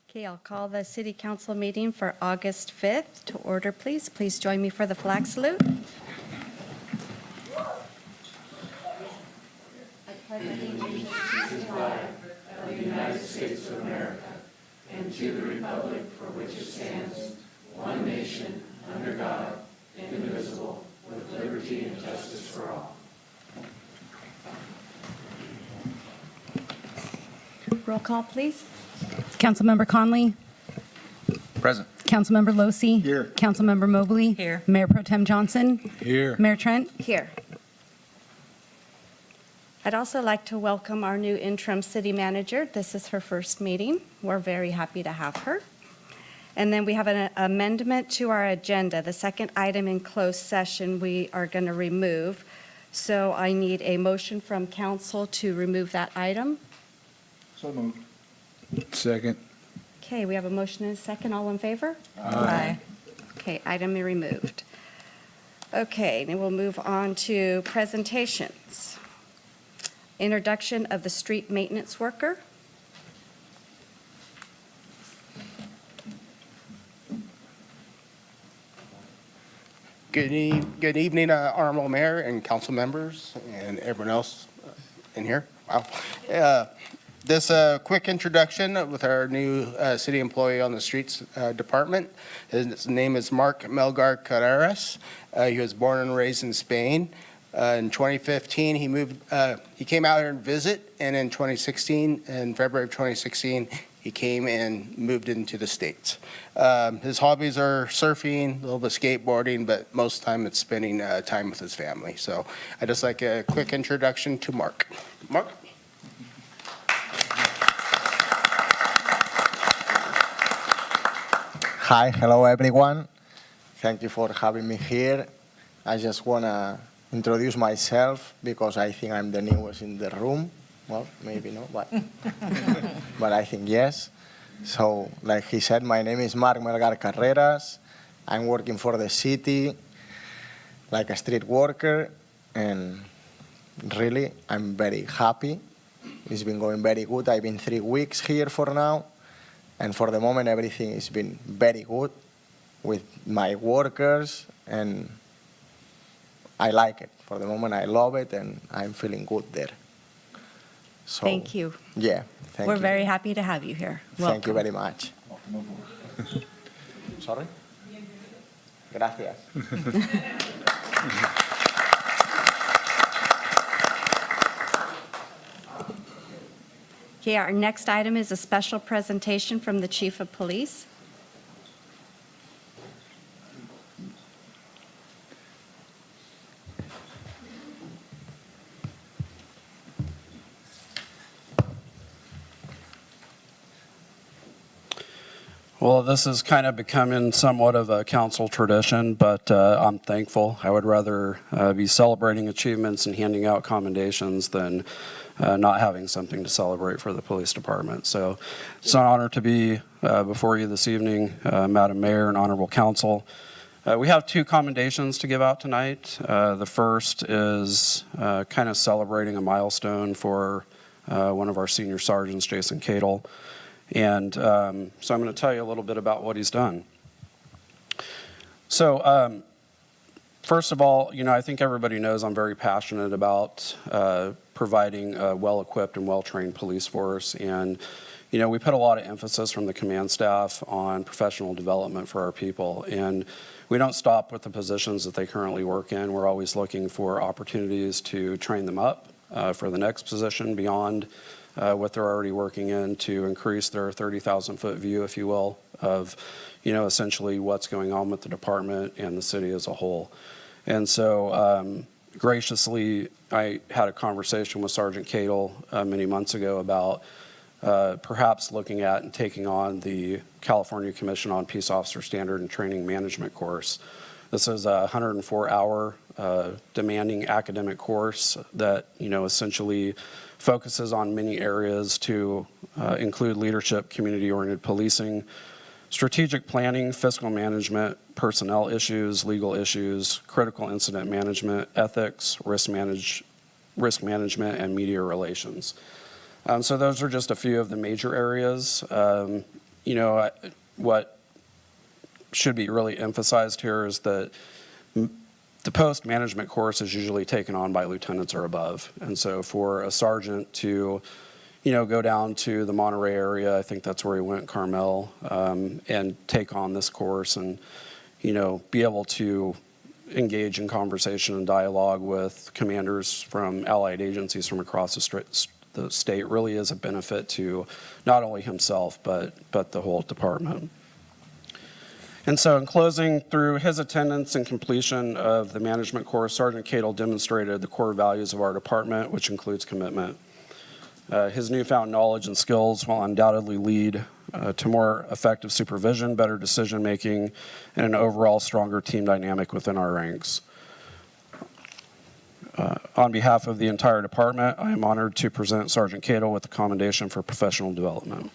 Okay, I'll call the City Council meeting for August 5th to order, please. Please join me for the flag salute. I pledge allegiance to the flag of the United States of America and to the republic for which it stands, one nation, under God, indivisible, with liberty and justice for all. Roll call, please. Councilmember Conley? Present. Councilmember Losi? Here. Councilmember Mobley? Here. Mayor Pro Tem Johnson? Here. Mayor Trent? Here. I'd also like to welcome our new interim city manager. This is her first meeting. We're very happy to have her. And then we have an amendment to our agenda. The second item in closed session we are going to remove. So I need a motion from council to remove that item. So moved. Second. Okay, we have a motion and a second. All in favor? Aye. Okay, item removed. Okay, then we'll move on to presentations. Introduction of the street maintenance worker. Good evening, Honorable Mayor and council members and everyone else in here. Wow. This quick introduction with our new city employee on the streets department. His name is Mark Melgar Carreras. He was born and raised in Spain. In 2015, he came out here and visit, and in 2016, in February of 2016, he came and moved into the States. His hobbies are surfing, a little bit of skateboarding, but most of the time it's spending time with his family. So I'd just like a quick introduction to Mark. Mark? Hi, hello everyone. Thank you for having me here. I just want to introduce myself because I think I'm the newest in the room. Well, maybe not, but, but I think yes. So, like he said, my name is Mark Melgar Carreras. I'm working for the city like a street worker, and really, I'm very happy. It's been going very good. I've been 3 weeks here for now. And for the moment, everything has been very good with my workers, and I like it. For the moment, I love it, and I'm feeling good there. So, Thank you. Yeah, thank you. We're very happy to have you here. Thank you Welcome. very much. Sorry? Gracias. Okay, our next item is a special presentation from the Chief of Police. Well, this is kind of becoming somewhat of a council tradition, but I'm thankful. I would rather be celebrating achievements and handing out commendations than not having something to celebrate for the police department. So it's an honor to be before you this evening, Madam Mayor and Honorable Council. We have 2 commendations to give out tonight. The first is kind of celebrating a milestone for one of our senior sergeants, Jason Cadle. And so I'm going to tell you a little bit about what he's done. So first of all, I think everybody knows I'm very passionate about providing a well-equipped and well-trained police force. And, we put a lot of emphasis from the command staff on professional development for our people. And we don't stop with the positions that they currently work in. We're always looking for opportunities to train them up for the next position beyond what they're already working in, to increase their 30,000-foot view, if you will, of, essentially what's going on with the department and the city as a whole. And so graciously, I had a conversation with Sergeant Cadle many months ago about perhaps looking at and taking on the California Commission on Peace Officer Standard and Training Management course. This is a 104-hour demanding academic course that, essentially focuses on many areas to include leadership, community-oriented policing, strategic planning, fiscal management, personnel issues, legal issues, critical incident management, ethics, risk management, and media relations. So those are just a few of the major areas. what should be really emphasized here is that the post management course is usually taken on by lieutenants or above. And so for a sergeant to, go down to the Monterey area, I think that's where he went, Carmel, and take on this course and, be able to engage in conversation and dialogue with commanders from allied agencies from across the state really is a benefit to not only himself, but the whole department. And so in closing, through his attendance and completion of the management course, Sergeant Cadle demonstrated the core values of our department, which includes commitment. His newfound knowledge and skills will undoubtedly lead to more effective supervision, better decision-making, and an overall stronger team dynamic within our ranks. On behalf of the entire department, I am honored to present Sergeant Cadle with the commendation for professional development.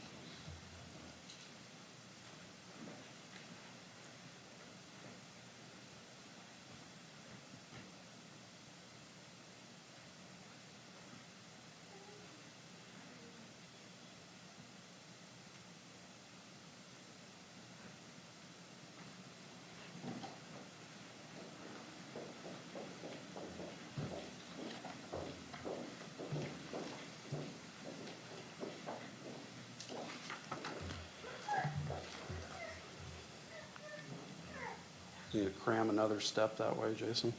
Need to cram another step that way, Jason.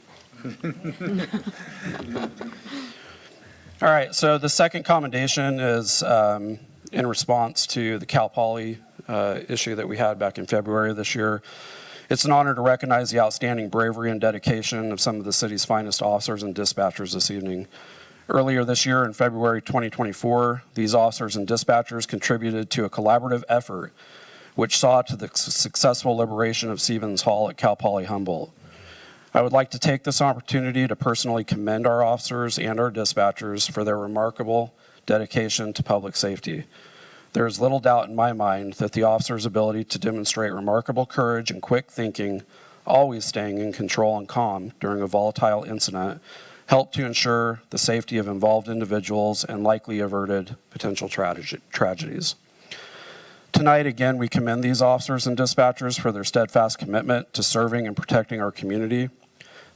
All right, so the second commendation is in response to the Cal Poly issue that we had back in February of this year. It's an honor to recognize the outstanding bravery and dedication of some of the city's finest officers and dispatchers this evening. Earlier this year, in February 2024, these officers and dispatchers contributed to a collaborative effort which saw to the successful liberation of Stevens Hall at Cal Poly Humboldt. I would like to take this opportunity to personally commend our officers and our dispatchers for their remarkable dedication to public safety. There is little doubt in my mind that the officers' ability to demonstrate remarkable courage and quick thinking, always staying in control and calm during a volatile incident, helped to ensure the safety of involved individuals and likely averted potential tragedies. Tonight, again, we commend these officers and dispatchers for their steadfast commitment to serving and protecting our community.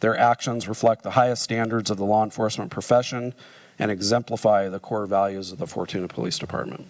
Their actions reflect the highest standards of the law enforcement profession and exemplify the core values of the Fortuna Police Department.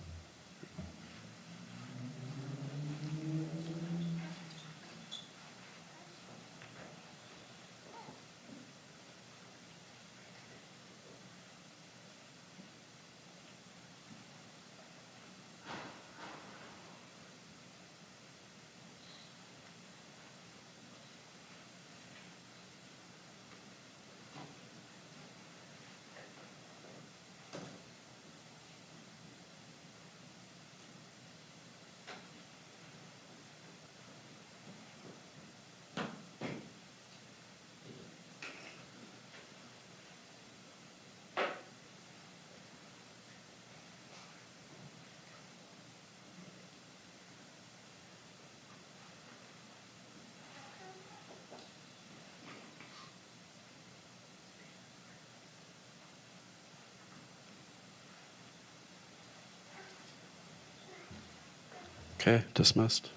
Okay, dismissed.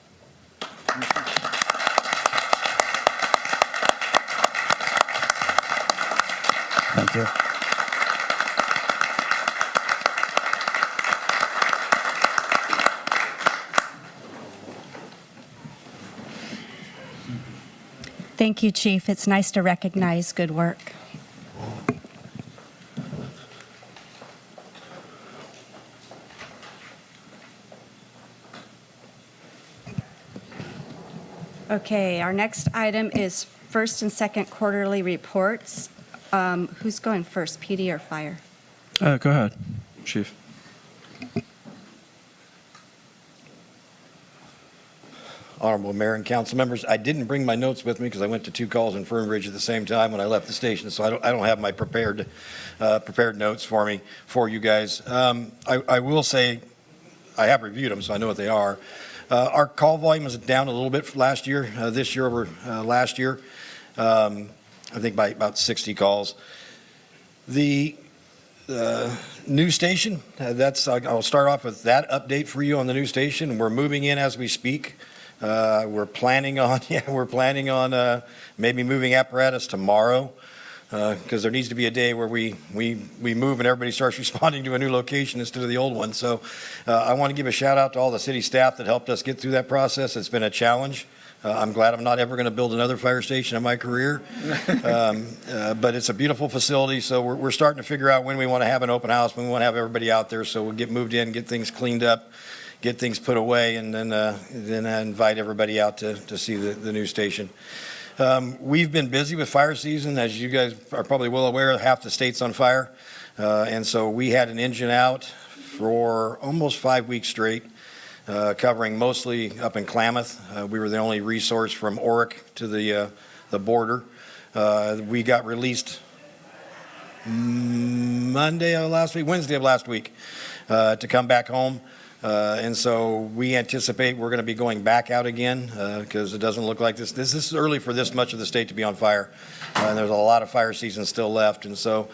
Thank you. Thank you, Chief. It's nice to recognize good work. Okay, our next item is first and second quarterly reports. Who's going first, PD or fire? Go ahead, Chief. Honorable Mayor and council members, I didn't bring my notes with me because I went to 2 calls in Fernbridge at the same time when I left the station, so I don't have my prepared notes for you guys. I will say I have reviewed them, so I know what they are. Our call volume is down a little bit from last year, this year over last year, I think by about 60 calls. The New station, I'll start off with that update for you on the new station. We're moving in as we speak. We're planning on maybe moving apparatus tomorrow, because there needs to be a day where we move and everybody starts responding to a new location instead of the old one. So I want to give a shout out to all the city staff that helped us get through that process. It's been a challenge. I'm glad I'm not ever going to build another fire station in my career. But it's a beautiful facility, so we're starting to figure out when we want to have an open house, when we want to have everybody out there, so we'll get moved in, get things cleaned up, get things put away, and then invite everybody out to see the new station. We've been busy with fire season. As you guys are probably well aware, half the state's on fire. And so we had an engine out for almost 5 weeks straight, covering mostly up in Klamath. We were the only resource from Oric to the border. We got released Wednesday of last week, to come back home. And so we anticipate we're going to be going back out again, because it doesn't look like this is early for this much of the state to be on fire. And there's a lot of fire season still left. And so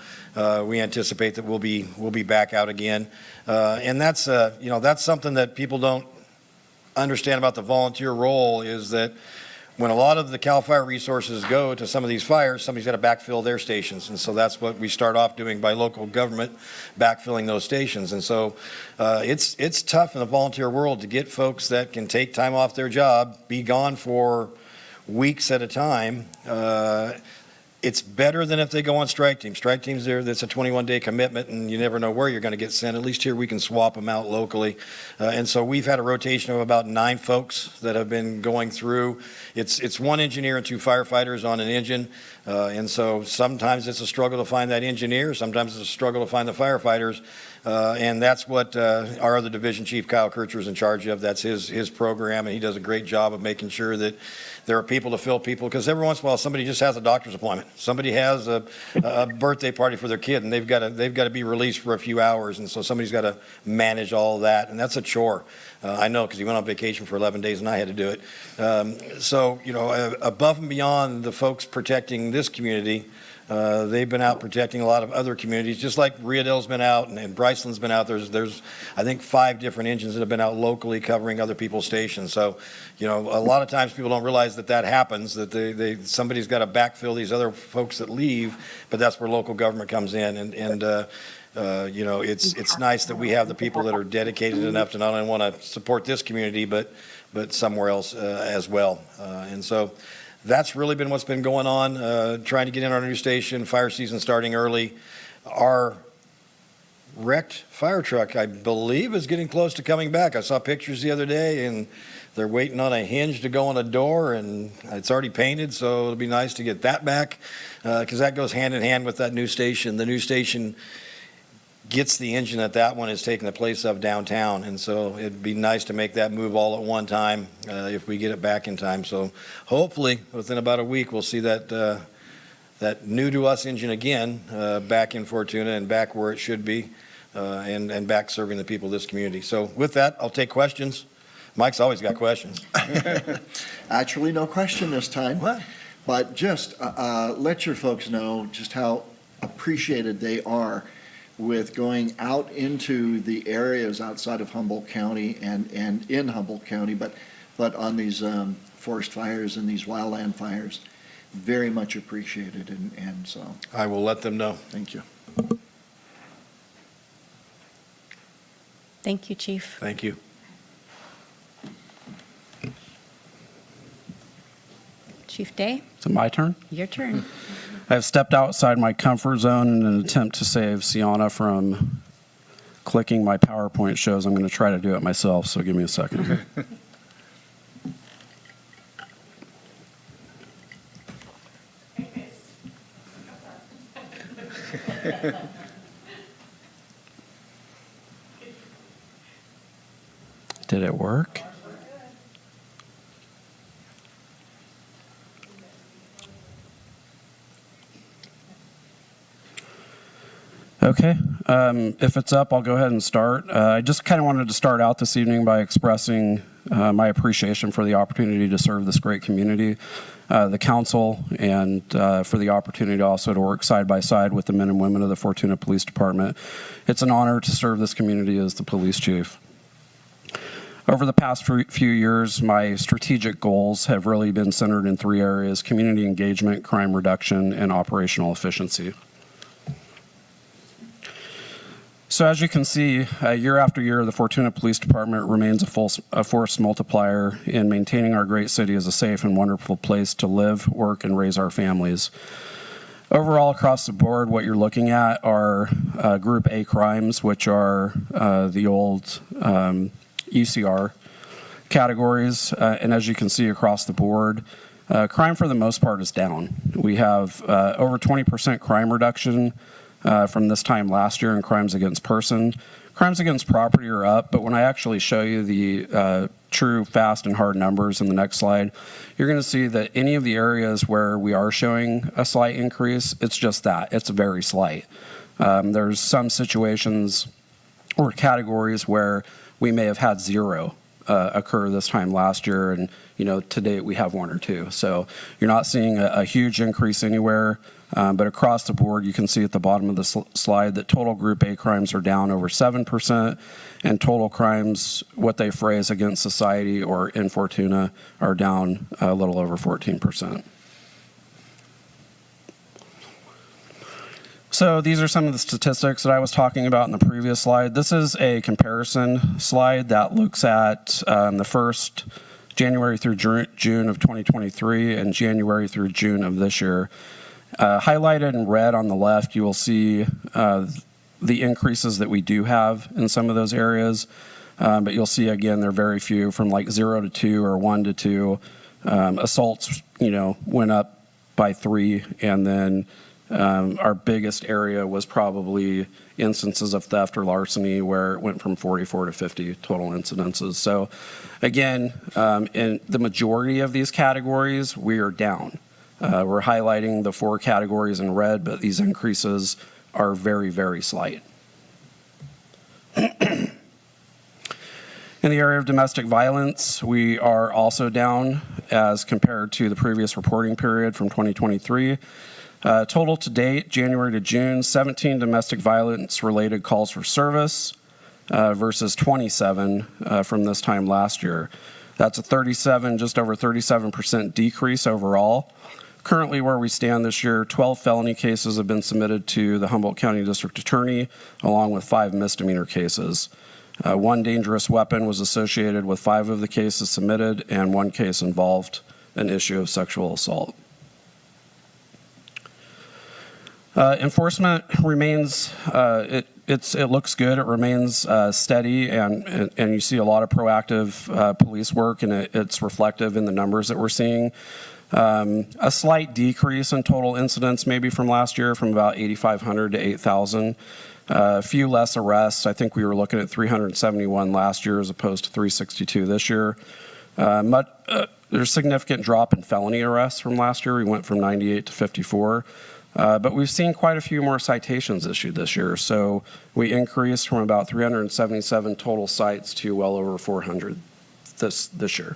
we anticipate that we'll be back out again. And that's something that people don't understand about the volunteer role, is that when a lot of the CAL FIRE resources go to some of these fires, somebody's got to backfill their stations. And so that's what we start off doing by local government, backfilling those stations. And so it's tough in the volunteer world to get folks that can take time off their job, be gone for weeks at a time. It's better than if they go on strike teams. Strike teams, that's a 21-day commitment, and you never know where you're going to get sent. At least here we can swap them out locally. And so we've had a rotation of about 9 folks that have been going through. It's 1 engineer and 2 firefighters on an engine. And so sometimes it's a struggle to find that engineer. Sometimes it's a struggle to find the firefighters. And that's what our other division chief, Kyle Kircher, is in charge of. That's his program, and he does a great job of making sure that there are people to fill people, because every once in a while somebody just has a doctor's appointment. Somebody has a birthday party for their kid, and they've got to be released for a few hours, and so somebody's got to manage all of that, and that's a chore. I know, because he went on vacation for 11 days and I had to do it. So above and beyond the folks protecting this community, they've been out protecting a lot of other communities, just like Riadell's been out and Bryceland's been out. There's I think 5 different engines that have been out locally covering other people's stations. So, a lot of times people don't realize that happens, that somebody's got to backfill these other folks that leave, but that's where local government comes in. And it's nice that we have the people that are dedicated enough to not only want to support this community, but somewhere else as well. And so that's really been what's been going on, trying to get in our new station, fire season starting early. Our wrecked fire truck, I believe, is getting close to coming back. I saw pictures the other day, and they're waiting on a hinge to go on a door, and it's already painted, so it'll be nice to get that back, because that goes hand in hand with that new station. The new station gets the engine that one is taking the place of downtown, and so it'd be nice to make that move all at one time if we get it back in time. So hopefully within about a week we'll see that new to us engine again back in Fortuna and back where it should be, and back serving the people of this community. So with that, I'll take questions. Mike's always got questions. Actually, no question this time. What? But just let your folks know just how appreciated they are with going out into the areas outside of Humboldt County and in Humboldt County, but on these forest fires and these wildland fires. Very much appreciated, and so. I will let them know. Thank you. Thank you, Chief. Thank you. Chief Day, Is it my turn? your turn. I have stepped outside my comfort zone in an attempt to save Sienna from clicking my PowerPoint shows. I'm going to try to do it myself, so give me a second. Did it work? Okay, if it's up, I'll go ahead and start. I just kind of wanted to start out this evening by expressing my appreciation for the opportunity to serve this great community, the council, and for the opportunity also to work side by side with the men and women of the Fortuna Police Department. It's an honor to serve this community as the police chief. Over the past few years, my strategic goals have really been centered in 3 areas: community engagement, crime reduction, and operational efficiency. So as you can see, year after year, the Fortuna Police Department remains a force multiplier in maintaining our great city as a safe and wonderful place to live, work, and raise our families. Overall, across the board, what you're looking at are Group A crimes, which are the old UCR categories. And as you can see across the board, crime for the most part is down. We have over 20% crime reduction from this time last year in crimes against person. Crimes against property are up, but when I actually show you the true fast and hard numbers in the next slide, you're going to see that any of the areas where we are showing a slight increase, it's just that. It's very slight. There's some situations or categories where we may have had 0 occur this time last year, and to date we have 1 or 2. So you're not seeing a huge increase anywhere. But across the board, you can see at the bottom of the slide that total Group A crimes are down over 7%, and total crimes, what they phrase against society or in Fortuna, are down a little over 14%. So these are some of the statistics that I was talking about in the previous slide. This is a comparison slide that looks at the first January through June of 2023 and January through June of this year. Highlighted in red on the left, you will see the increases that we do have in some of those areas. But you'll see, again, they're very few, from like 0 to 2 or 1 to 2. Assaults, went up by 3. And then our biggest area was probably instances of theft or larceny, where it went from 44 to 50 total incidences. So, again, in the majority of these categories, we are down. We're highlighting the 4 categories in red, but these increases are very, very slight. In the area of domestic violence, we are also down as compared to the previous reporting period from 2023. Total to date, January to June, 17 domestic violence-related calls for service versus 27 from this time last year. That's a just over 37% decrease overall. Currently, where we stand this year, 12 felony cases have been submitted to the Humboldt County District Attorney, along with 5 misdemeanor cases. 1 dangerous weapon was associated with 5 of the cases submitted, and 1 case involved an issue of sexual assault. Enforcement remains, it looks good. It remains steady, and you see a lot of proactive police work, and it's reflective in the numbers that we're seeing. A slight decrease in total incidents, maybe from last year, from about 8,500 to 8,000. A few less arrests. I think we were looking at 371 last year as opposed to 362 this year. There's a significant drop in felony arrests from last year. We went from 98 to 54. But we've seen quite a few more citations issued this year. So we increased from about 377 total cites to well over 400 this year.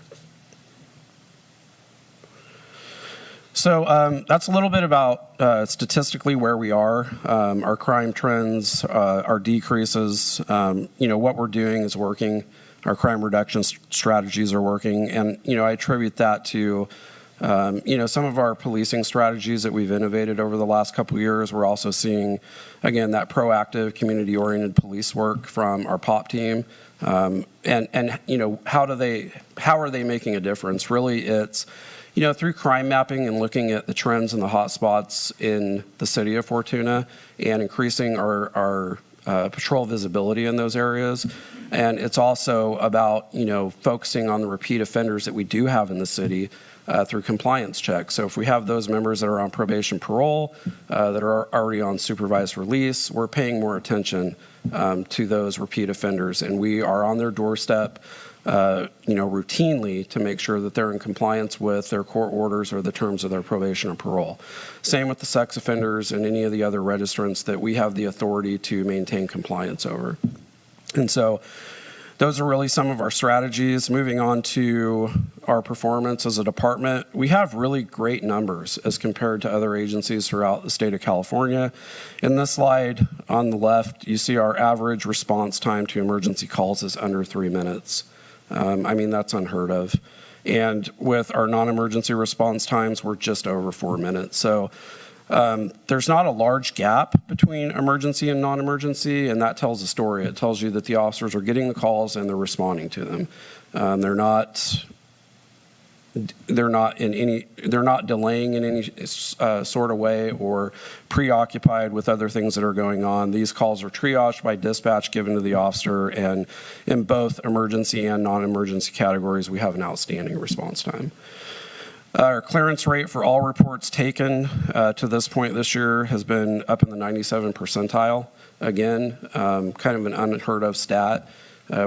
So that's a little bit about statistically where we are. Our crime trends, our decreases, what we're doing is working. Our crime reduction strategies are working. And, I attribute that to, some of our policing strategies that we've innovated over the last couple of years. We're also seeing, again, that proactive community-oriented police work from our POP team. And how are they making a difference? Really, it's, through crime mapping and looking at the trends and the hot spots in the city of Fortuna and increasing our patrol visibility in those areas. And it's also about, focusing on the repeat offenders that we do have in the city through compliance checks. So if we have those members that are on probation parole, that are already on supervised release, we're paying more attention to those repeat offenders. And we are on their doorstep routinely to make sure that they're in compliance with their court orders or the terms of their probation or parole. Same with the sex offenders and any of the other registrants that we have the authority to maintain compliance over. And so those are really some of our strategies. Moving on to our performance as a department, we have really great numbers as compared to other agencies throughout the state of California. In this slide on the left, you see our average response time to emergency calls is under 3 minutes. I mean, that's unheard of. And with our non-emergency response times, we're just over 4 minutes. So there's not a large gap between emergency and non-emergency, and that tells a story. It tells you that the officers are getting the calls and they're responding to them. They're not delaying in any sort of way or preoccupied with other things that are going on. These calls are triaged by dispatch given to the officer, and in both emergency and non-emergency categories, we have an outstanding response time. Our clearance rate for all reports taken to this point this year has been up in the 97 percentile. Again, kind of an unheard of stat.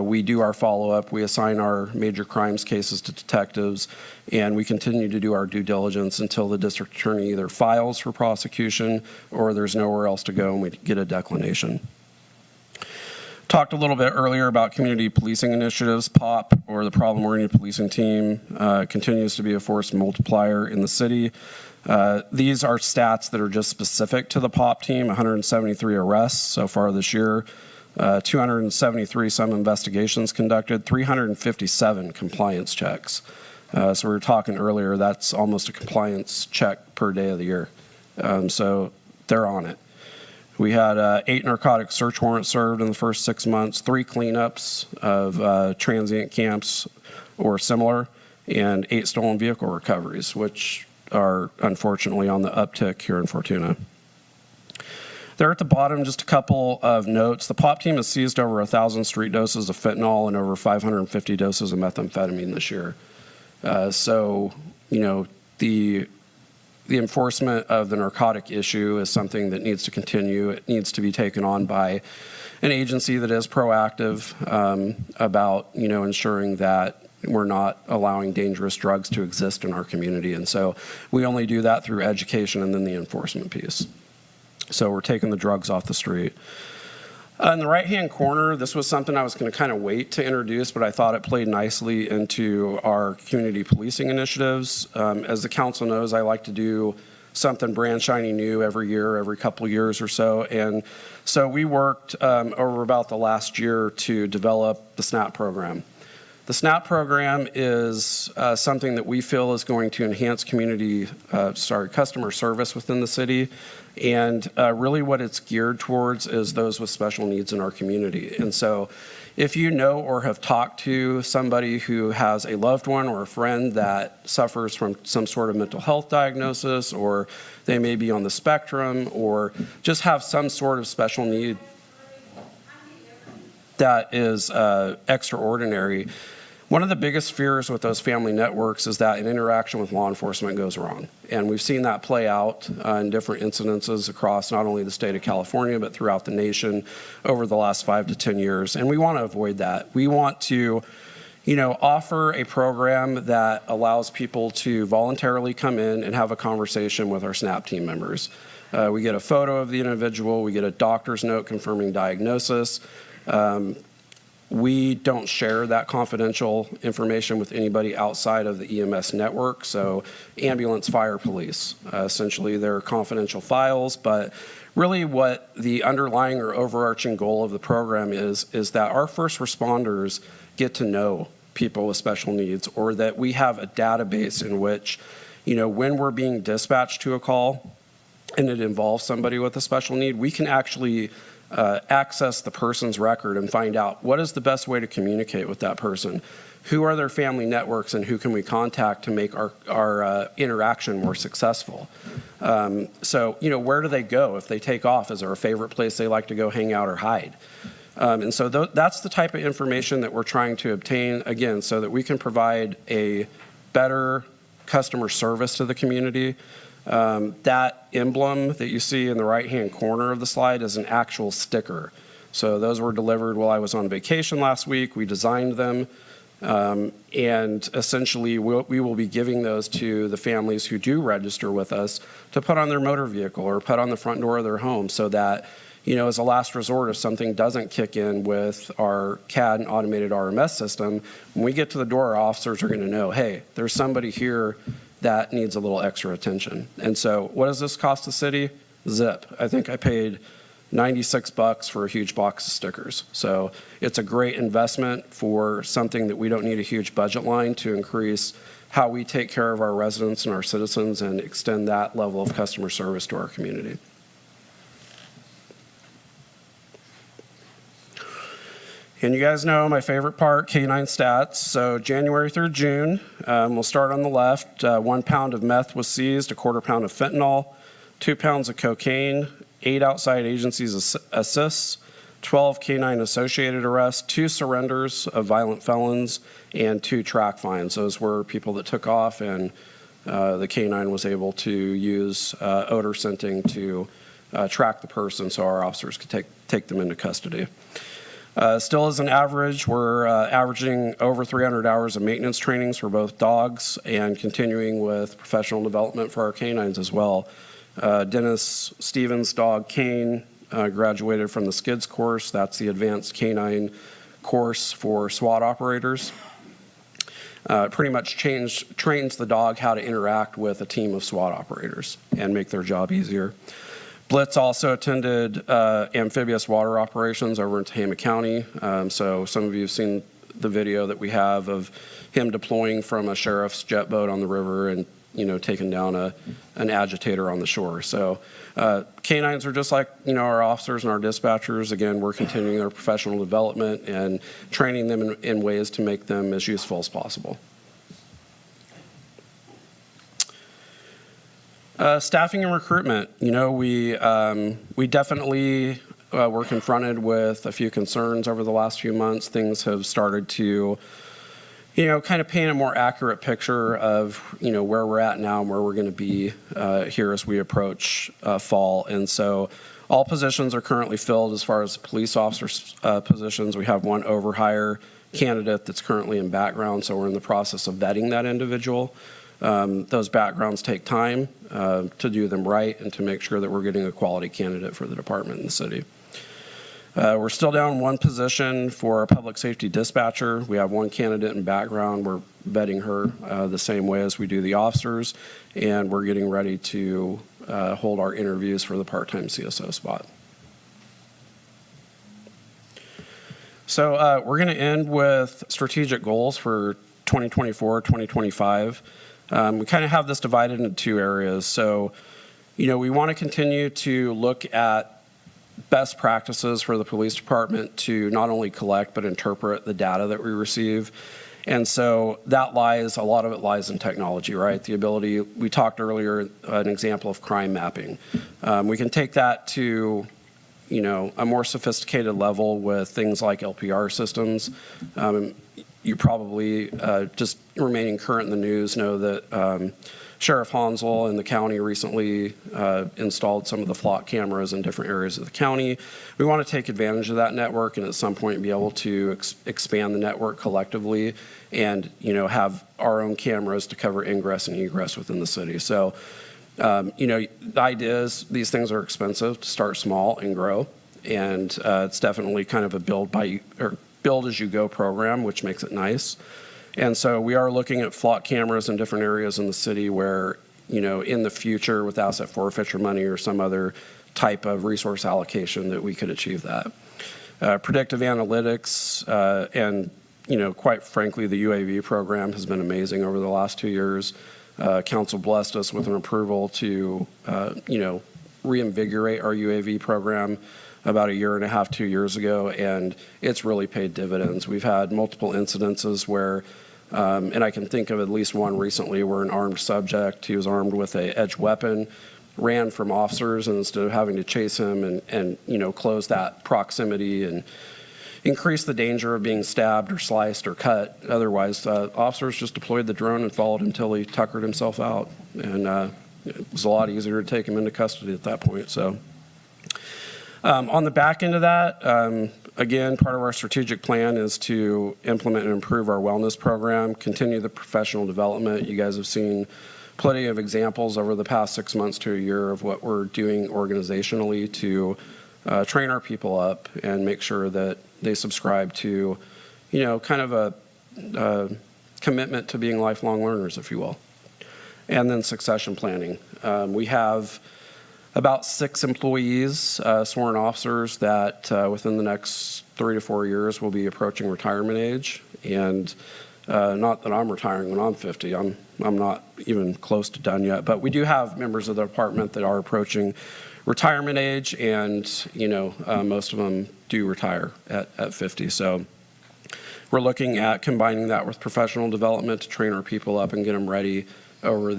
We do our follow-up, we assign our major crimes cases to detectives, and we continue to do our due diligence until the district attorney either files for prosecution or there's nowhere else to go and we get a declination. Talked a little bit earlier about community policing initiatives. POP, or the Problem-Oriented Policing Team, continues to be a force multiplier in the city. These are stats that are just specific to the POP team: 173 arrests so far this year, 273 some investigations conducted, 357 compliance checks. So we were talking earlier, that's almost a compliance check per day of the year. So they're on it. We had 8 narcotic search warrants served in the first 6 months, 3 cleanups of transient camps or similar, and 8 stolen vehicle recoveries, which are unfortunately on the uptick here in Fortuna. There at the bottom, just a couple of notes. The POP team has seized over 1,000 street doses of fentanyl and over 550 doses of methamphetamine this year. So, you know, the enforcement of the narcotic issue is something that needs to continue. It needs to be taken on by an agency that is proactive about, you know, ensuring that we're not allowing dangerous drugs to exist in our community. And so we only do that through education and then the enforcement piece. So we're taking the drugs off the street. In the right-hand corner, this was something I was going to kind of wait to introduce, but I thought it played nicely into our community policing initiatives. As the council knows, I like to do something brand shiny new every year, every couple of years or so. And so we worked over about the last year to develop the SNAP program. The SNAP program is something that we feel is going to enhance customer service within the city. And really what it's geared towards is those with special needs in our community. And so if you know or have talked to somebody who has a loved one or a friend that suffers from some sort of mental health diagnosis, or they may be on the spectrum, or just have some sort of special need that is extraordinary, one of the biggest fears with those family networks is that an interaction with law enforcement goes wrong. And we've seen that play out in different incidences across not only the state of California, but throughout the nation over the last 5 to 10 years. And we want to avoid that. We want to, you know, offer a program that allows people to voluntarily come in and have a conversation with our SNAP team members. We get a photo of the individual, we get a doctor's note confirming diagnosis. We don't share that confidential information with anybody outside of the EMS network. So ambulance, fire, police, essentially they're confidential files, but really what the underlying or overarching goal of the program is that our first responders get to know people with special needs, or that we have a database in which, you know, when we're being dispatched to a call and it involves somebody with a special need, we can actually access the person's record and find out what is the best way to communicate with that person. Who are their family networks and who can we contact to make our interaction more successful? So, you know, where do they go if they take off? Is there a favorite place they like to go hang out or hide? And so that's the type of information that we're trying to obtain, again, so that we can provide a better customer service to the community. That emblem that you see in the right-hand corner of the slide is an actual sticker. So those were delivered while I was on vacation last week. We designed them, and essentially we will be giving those to the families who do register with us to put on their motor vehicle or put on the front door of their home, so that, as a last resort, if something doesn't kick in with our CAD and automated RMS system, when we get to the door, our officers are going to know, hey, there's somebody here that needs a little extra attention. And so what does this cost the city? Zip. I think I paid $96 for a huge box of stickers. So it's a great investment for something that we don't need a huge budget line to increase how we take care of our residents and our citizens and extend that level of customer service to our community. And you guys know my favorite part, K9 stats. So January through June, we'll start on the left. 1 pound of meth was seized, a quarter pound of fentanyl, 2 pounds of cocaine, 8 outside agencies assists, 12 K9 associated arrests, 2 surrenders of violent felons, and 2 track fines. Those were people that took off, and the K9 was able to use odor scenting to track the person so our officers could take them into custody. Still as an average, we're averaging over 300 hours of maintenance trainings for both dogs and continuing with professional development for our canines as well. Dennis Stevens' dog Kane graduated from the SKIDS course. That's the advanced canine course for SWAT operators. Pretty much trains the dog how to interact with a team of SWAT operators and make their job easier. Blitz also attended amphibious water operations over in Tehama County. So some of you have seen the video that we have of him deploying from a sheriff's jet boat on the river and, taking down an agitator on the shore. So canines are just like, our officers and our dispatchers. Again, we're continuing their professional development and training them in ways to make them as useful as possible. Staffing and recruitment. We definitely were confronted with a few concerns over the last few months. Things have started to, kind of paint a more accurate picture of, where we're at now and where we're going to be here as we approach fall. And so all positions are currently filled as far as police officers positions. We have one overhire candidate that's currently in background, so we're in the process of vetting that individual. Those backgrounds take time to do them right and to make sure that we're getting a quality candidate for the department and the city. We're still down one position for a public safety dispatcher. We have one candidate in background. We're vetting her the same way as we do the officers, and we're getting ready to hold our interviews for the part-time CSO spot. So we're going to end with strategic goals for 2024, 2025. We kind of have this divided into 2 areas. So, we want to continue to look at best practices for the police department to not only collect but interpret the data that we receive. And so a lot of it lies in technology, right? The ability, we talked earlier, an example of crime mapping. We can take that to, a more sophisticated level with things like LPR systems. You probably, just remaining current in the news, know that Sheriff Hansel in the county recently installed some of the flock cameras in different areas of the county. We want to take advantage of that network and at some point be able to expand the network collectively and, have our own cameras to cover ingress and egress within the city. So, the idea is these things are expensive to start small and grow. And it's definitely kind of a build as you go program, which makes it nice. And so we are looking at flock cameras in different areas in the city where, in the future with asset forfeiture money or some other type of resource allocation that we could achieve that. Predictive analytics and, quite frankly, the UAV program has been amazing over the last 2 years. Council blessed us with an approval to, reinvigorate our UAV program about 1.5 years, 2 years ago, and it's really paid dividends. We've had multiple incidences where, and I can think of at least one recently where an armed subject, he was armed with an edged weapon, ran from officers, and instead of having to chase him and close that proximity and increase the danger of being stabbed or sliced or cut, otherwise, officers just deployed the drone and followed him until he tuckered himself out. And it was a lot easier to take him into custody at that point. So. On the back end of that, again, part of our strategic plan is to implement and improve our wellness program, continue the professional development. You guys have seen plenty of examples over the past 6 months to a year of what we're doing organizationally to train our people up and make sure that they subscribe to, kind of a commitment to being lifelong learners, if you will. And then succession planning. We have about 6 employees, sworn officers, that within the next 3 to 4 years will be approaching retirement age. And not that I'm retiring when I'm 50. I'm not even close to done yet. But we do have members of the department that are approaching retirement age, and most of them do retire at 50. So we're looking at combining that with professional development to train our people up and get them ready over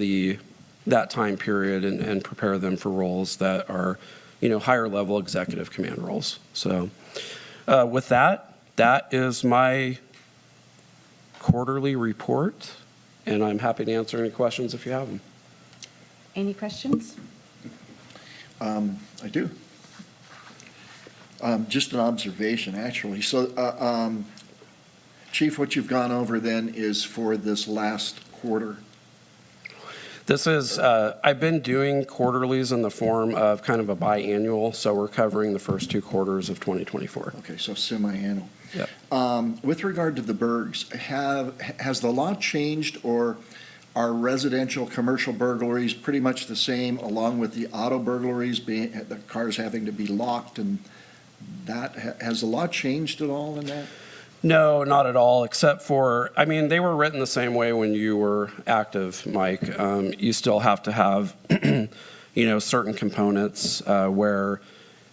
that time period and prepare them for roles that are, higher level executive command roles. So with that is my quarterly report, and I'm happy to answer any questions if you have them. Any questions? I do. Just an observation, actually. So, Chief, what you've gone over then is for this last quarter. This is, I've been doing quarterlies in the form of kind of a biannual, so we're covering the first 2 quarters of 2024. Okay, so semi-annual. Yep. With regard to the burgs, has the law changed, or are residential, commercial burglaries pretty much the same, along with the auto burglaries, being the cars having to be locked, and that has the law changed at all in that? No, not at all, except for, they were written the same way when you were active, Mike. You still have to have, certain components where,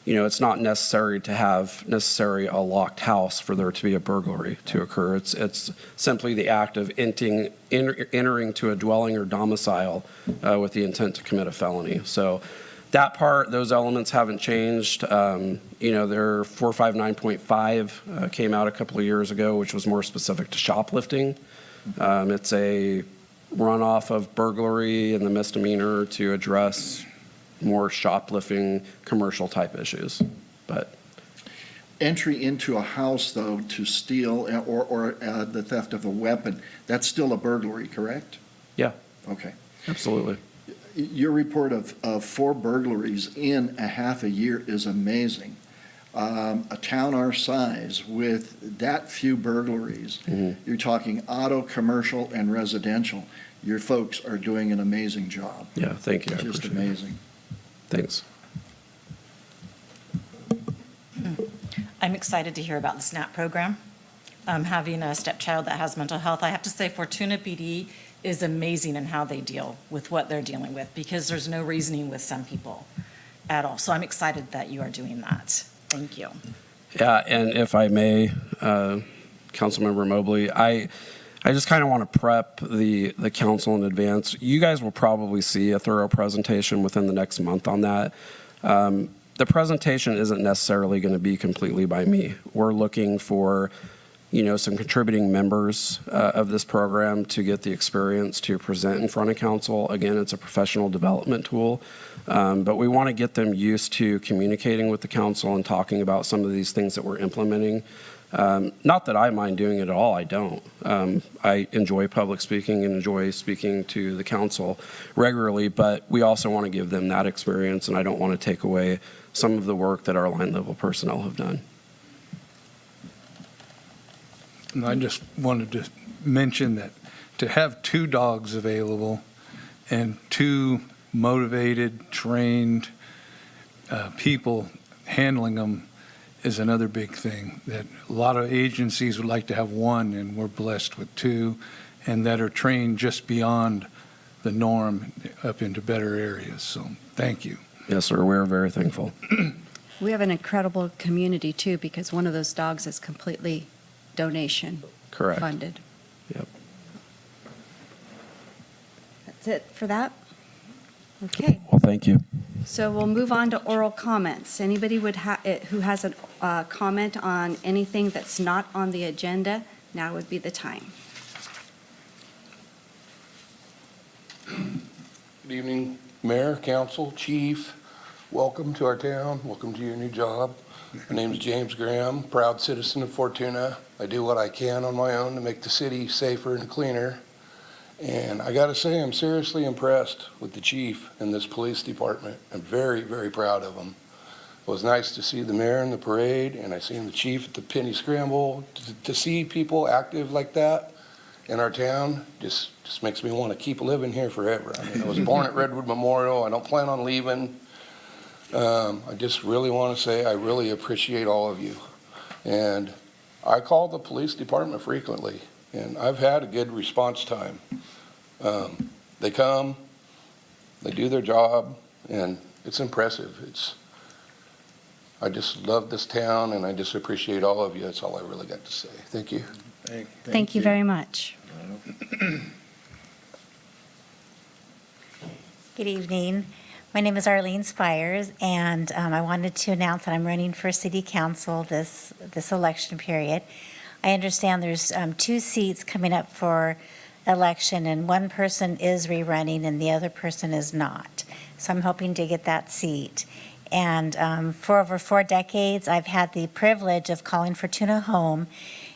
it's not necessary to have a locked house for there to be a burglary to occur. It's simply the act of entering to a dwelling or domicile with the intent to commit a felony. So that part, those elements haven't changed. Their 459.5 came out a couple of years ago, which was more specific to shoplifting. It's a runoff of burglary and the misdemeanor to address more shoplifting, commercial type issues. But Entry into a house, though, to steal or the theft of a weapon, that's still a burglary, correct? yeah, Okay. absolutely. Your report of 4 burglaries in a half a year is amazing. A town our size with that few burglaries, you're talking auto, commercial, and residential. Your folks are doing an amazing job. Yeah, thank you. I Just appreciate it. amazing. Thanks. I'm excited to hear about the SNAP program. Having a stepchild that has mental health, I have to say Fortuna PD is amazing in how they deal with what they're dealing with, because there's no reasoning with some people at all. So I'm excited that you are doing that. Thank you. Yeah, and if I may, Councilmember Mobley, I just kind of want to prep the council in advance. You guys will probably see a thorough presentation within the next month on that. The presentation isn't necessarily going to be completely by me. We're looking for, some contributing members of this program to get the experience to present in front of council. Again, it's a professional development tool, but we want to get them used to communicating with the council and talking about some of these things that we're implementing. Not that I mind doing it at all, I don't. I enjoy public speaking and enjoy speaking to the council regularly, but we also want to give them that experience, and I don't want to take away some of the work that our line level personnel have done. And I just wanted to mention that to have 2 dogs available and 2 motivated, trained people handling them is another big thing, that a lot of agencies would like to have 1, and we're blessed with 2, and that are trained just beyond the norm up into better areas. So thank you. Yes, sir, we're very thankful. We have an incredible community, too, because one of those dogs is completely donation Correct. funded. Yep. That's it for that? Okay, Well, thank you. so we'll move on to oral comments. Anybody who has a comment on anything that's not on the agenda, now would be the time. Good evening, Mayor, Council, Chief. Welcome to our town. Welcome to your new job. My name is James Graham, proud citizen of Fortuna. I do what I can on my own to make the city safer and cleaner. And I got to say, I'm seriously impressed with the chief and this police department. I'm very, very proud of them. It was nice to see the mayor in the parade, and I seen the chief at the penny scramble. To see people active like that in our town just makes me want to keep living here forever. I mean, I was born at Redwood Memorial. I don't plan on leaving. I just really want to say I really appreciate all of you. And I call the police department frequently, and I've had a good response time. They come, they do their job, and it's impressive. I just love this town, and I just appreciate all of you. That's all I really got to say. Thank you. Thank you very much. Good evening. My name is Arlene Spires, and I wanted to announce that I'm running for City Council this election period. I understand there's 2 seats coming up for election, and one person is rerunning and the other person is not. So I'm hoping to get that seat. And for over 4 decades, I've had the privilege of calling Fortuna home.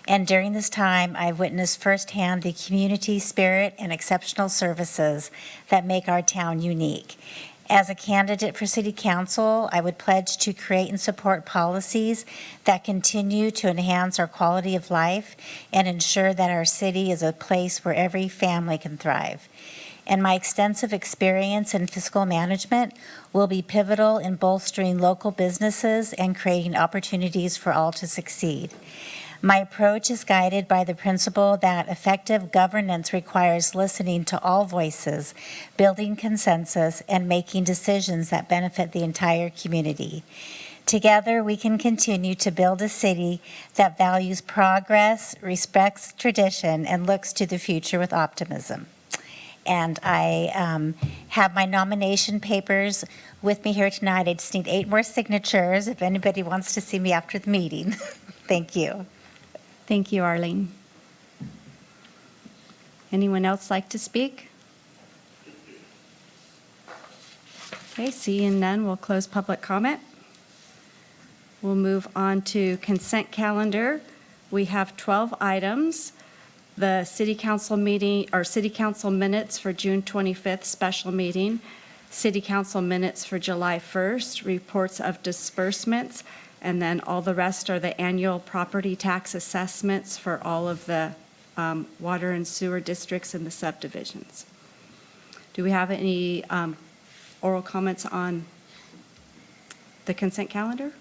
And during this time, I've witnessed firsthand the community spirit and exceptional services that make our town unique. As a candidate for City Council, I would pledge to create and support policies that continue to enhance our quality of life and ensure that our city is a place where every family can thrive. And my extensive experience in fiscal management will be pivotal in bolstering local businesses and creating opportunities for all to succeed. My approach is guided by the principle that effective governance requires listening to all voices, building consensus, and making decisions that benefit the entire community. Together, we can continue to build a city that values progress, respects tradition, and looks to the future with optimism. And I have my nomination papers with me here tonight. I just need 8 more signatures if anybody wants to see me after the meeting. Thank you. Thank you, Arlene. Anyone else like to speak? Okay, seeing none, we'll close public comment. We'll move on to consent calendar. We have 12 items. The city council meeting, or city council minutes for June 25th special meeting, city council minutes for July 1st, reports of disbursements, and then all the rest are the annual property tax assessments for all of the water and sewer districts and the subdivisions. Do we have any oral comments on the consent calendar?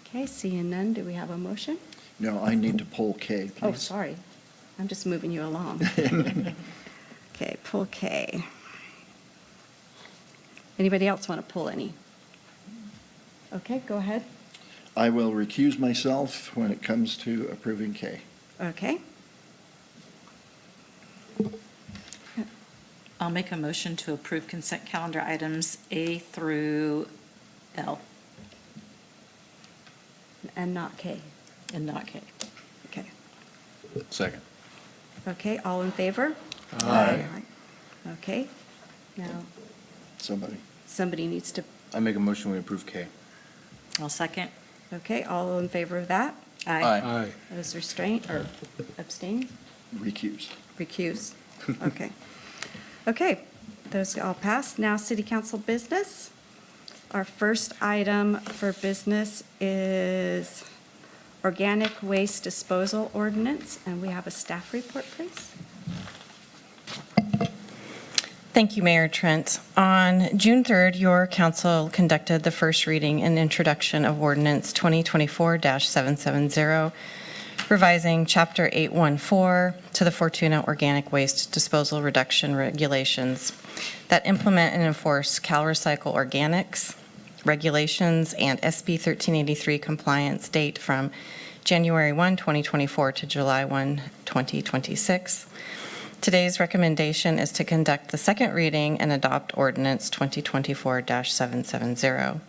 Okay, seeing none, do we have a motion? No, I need to pull K, please. Oh, sorry. I'm just moving you along. Okay, pull K. Anybody else want to pull any? Okay, go ahead. I will recuse myself when it comes to approving K. Okay. I'll make a motion to approve consent calendar items A through L And not K. and not K. Okay. Second. Okay, all in favor? Aye. Okay. Now, somebody needs to, I make a motion we approve K. I'll second. okay, all in favor of that? Aye. Those restraint or abstain? Recuse. Recuse. Okay. Okay, those all passed. Now, city council business. Our first item for business is organic waste disposal ordinance, and we have a staff report, please. Thank you, Mayor Trent. On June 3rd, your council conducted the first reading and introduction of Ordinance 2024-770, revising Chapter 814 to the Fortuna Organic Waste Disposal Reduction Regulations that implement and enforce CalRecycle Organics regulations and SB 1383 compliance date from January 1, 2024 to July 1, 2026. Today's recommendation is to conduct the second reading and adopt Ordinance 2024-770.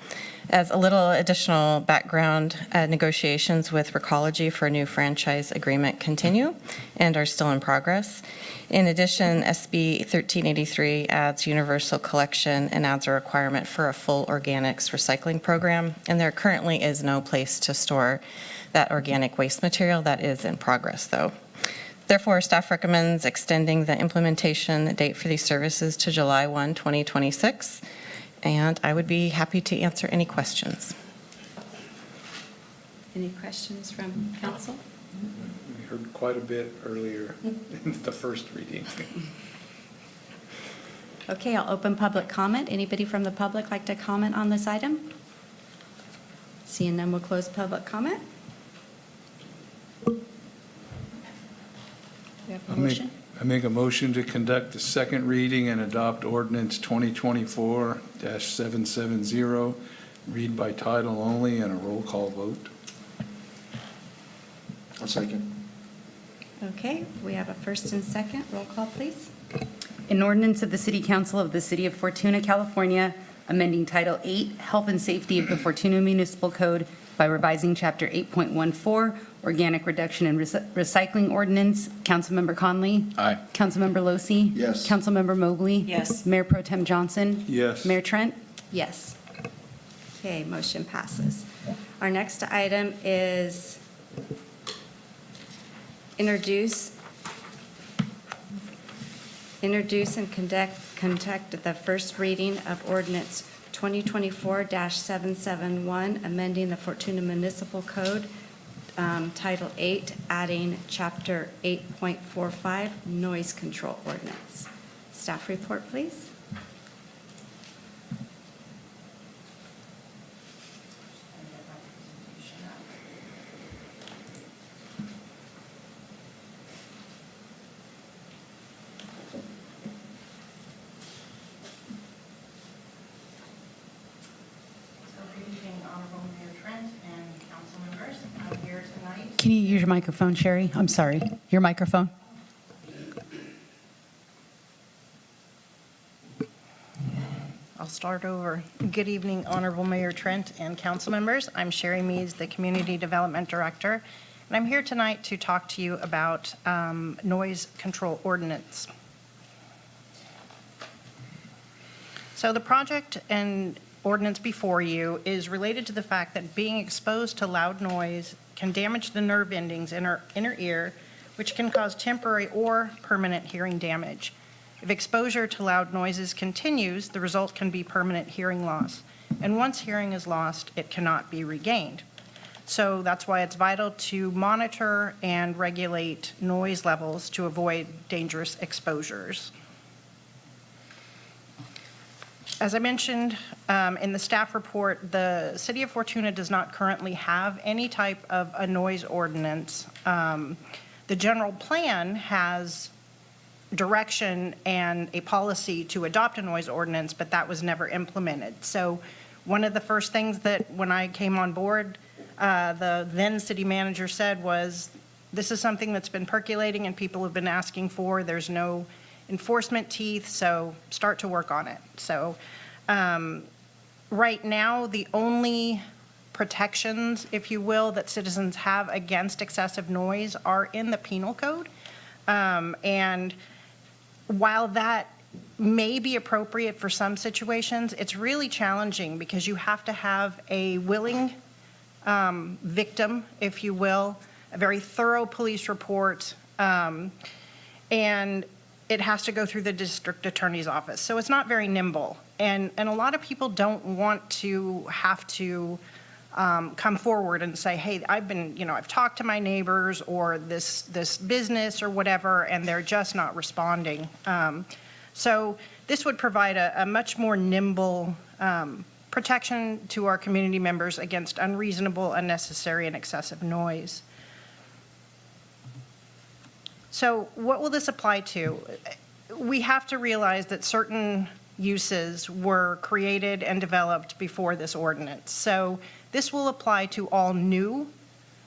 As a little additional background, negotiations with Recology for a new franchise agreement continue and are still in progress. In addition, SB 1383 adds universal collection and adds a requirement for a full organics recycling program, and there currently is no place to store that organic waste material. That is in progress, though. Therefore, staff recommends extending the implementation date for these services to July 1, 2026, and I would be happy to answer any questions. Any questions from council? We heard quite a bit earlier in the first reading. Okay, I'll open public comment. Anybody from the public like to comment on this item? Seeing none, we'll close public comment. We have a motion? I make a motion to conduct the second reading and adopt ordinance 2024-770, read by title only, and a roll call vote. A second. Okay, we have a first and second. Roll call, please. An ordinance of the City Council of the City of Fortuna, California, amending Title 8, Health and Safety of the Fortuna Municipal Code by revising Chapter 8.14, Organic Reduction and Recycling Ordinance. Councilmember Conley? Aye. Councilmember Losi? Yes. Councilmember Mobley? Yes. Mayor Pro Tem Johnson? Yes. Mayor Trent? Yes. Okay, motion passes. Our next item is introduce and conduct the first reading of ordinance 2024-771, amending the Fortuna Municipal Code, Title 8, adding Chapter 8.45, Noise Control Ordinance. Staff report, please. Good evening, Honorable Mayor Trent and council members. I'm here tonight. Can you use your microphone, Sherry? I'm sorry. Your microphone? I'll start over. Good evening, Honorable Mayor Trent and council members. I'm Sherry Meads, the Community Development Director, and I'm here tonight to talk to you about noise control ordinance. So the project and ordinance before you is related to the fact that being exposed to loud noise can damage the nerve endings in our inner ear, which can cause temporary or permanent hearing damage. If exposure to loud noises continues, the result can be permanent hearing loss. And once hearing is lost, it cannot be regained. So that's why it's vital to monitor and regulate noise levels to avoid dangerous exposures. As I mentioned in the staff report, the City of Fortuna does not currently have any type of a noise ordinance. The general plan has direction and a policy to adopt a noise ordinance, but that was never implemented. So one of the first things that when I came on board, the then city manager said was, this is something that's been percolating and people have been asking for. There's no enforcement teeth, so start to work on it. So right now, the only protections, if you will, that citizens have against excessive noise are in the penal code. And while that may be appropriate for some situations, it's really challenging because you have to have a willing victim, if you will, a very thorough police report, and it has to go through the district attorney's office. So it's not very nimble. And a lot of people don't want to have to come forward and say, hey, I've talked to my neighbors or this business or whatever, and they're just not responding. So this would provide a much more nimble protection to our community members against unreasonable, unnecessary, and excessive noise. So what will this apply to? We have to realize that certain uses were created and developed before this ordinance. So this will apply to all new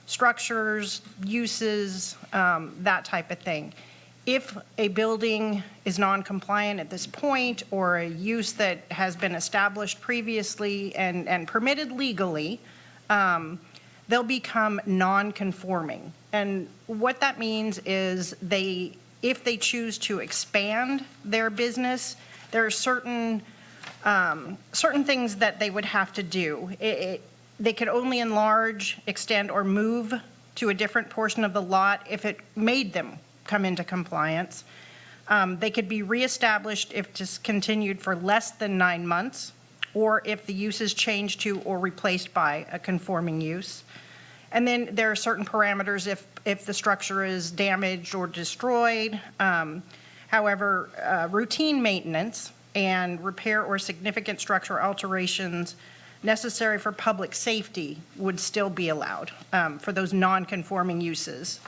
structures, uses, that type of thing. If a building is non-compliant at this point, or a use that has been established previously and permitted legally, they'll become non-conforming. And what that means is if they choose to expand their business, there are certain things that they would have to do. They could only enlarge, extend, or move to a different portion of the lot if it made them come into compliance. They could be reestablished if discontinued for less than 9 months, or if the use is changed to or replaced by a conforming use. And then there are certain parameters if the structure is damaged or destroyed. However, routine maintenance and repair or significant structural alterations necessary for public safety would still be allowed for those non-conforming uses.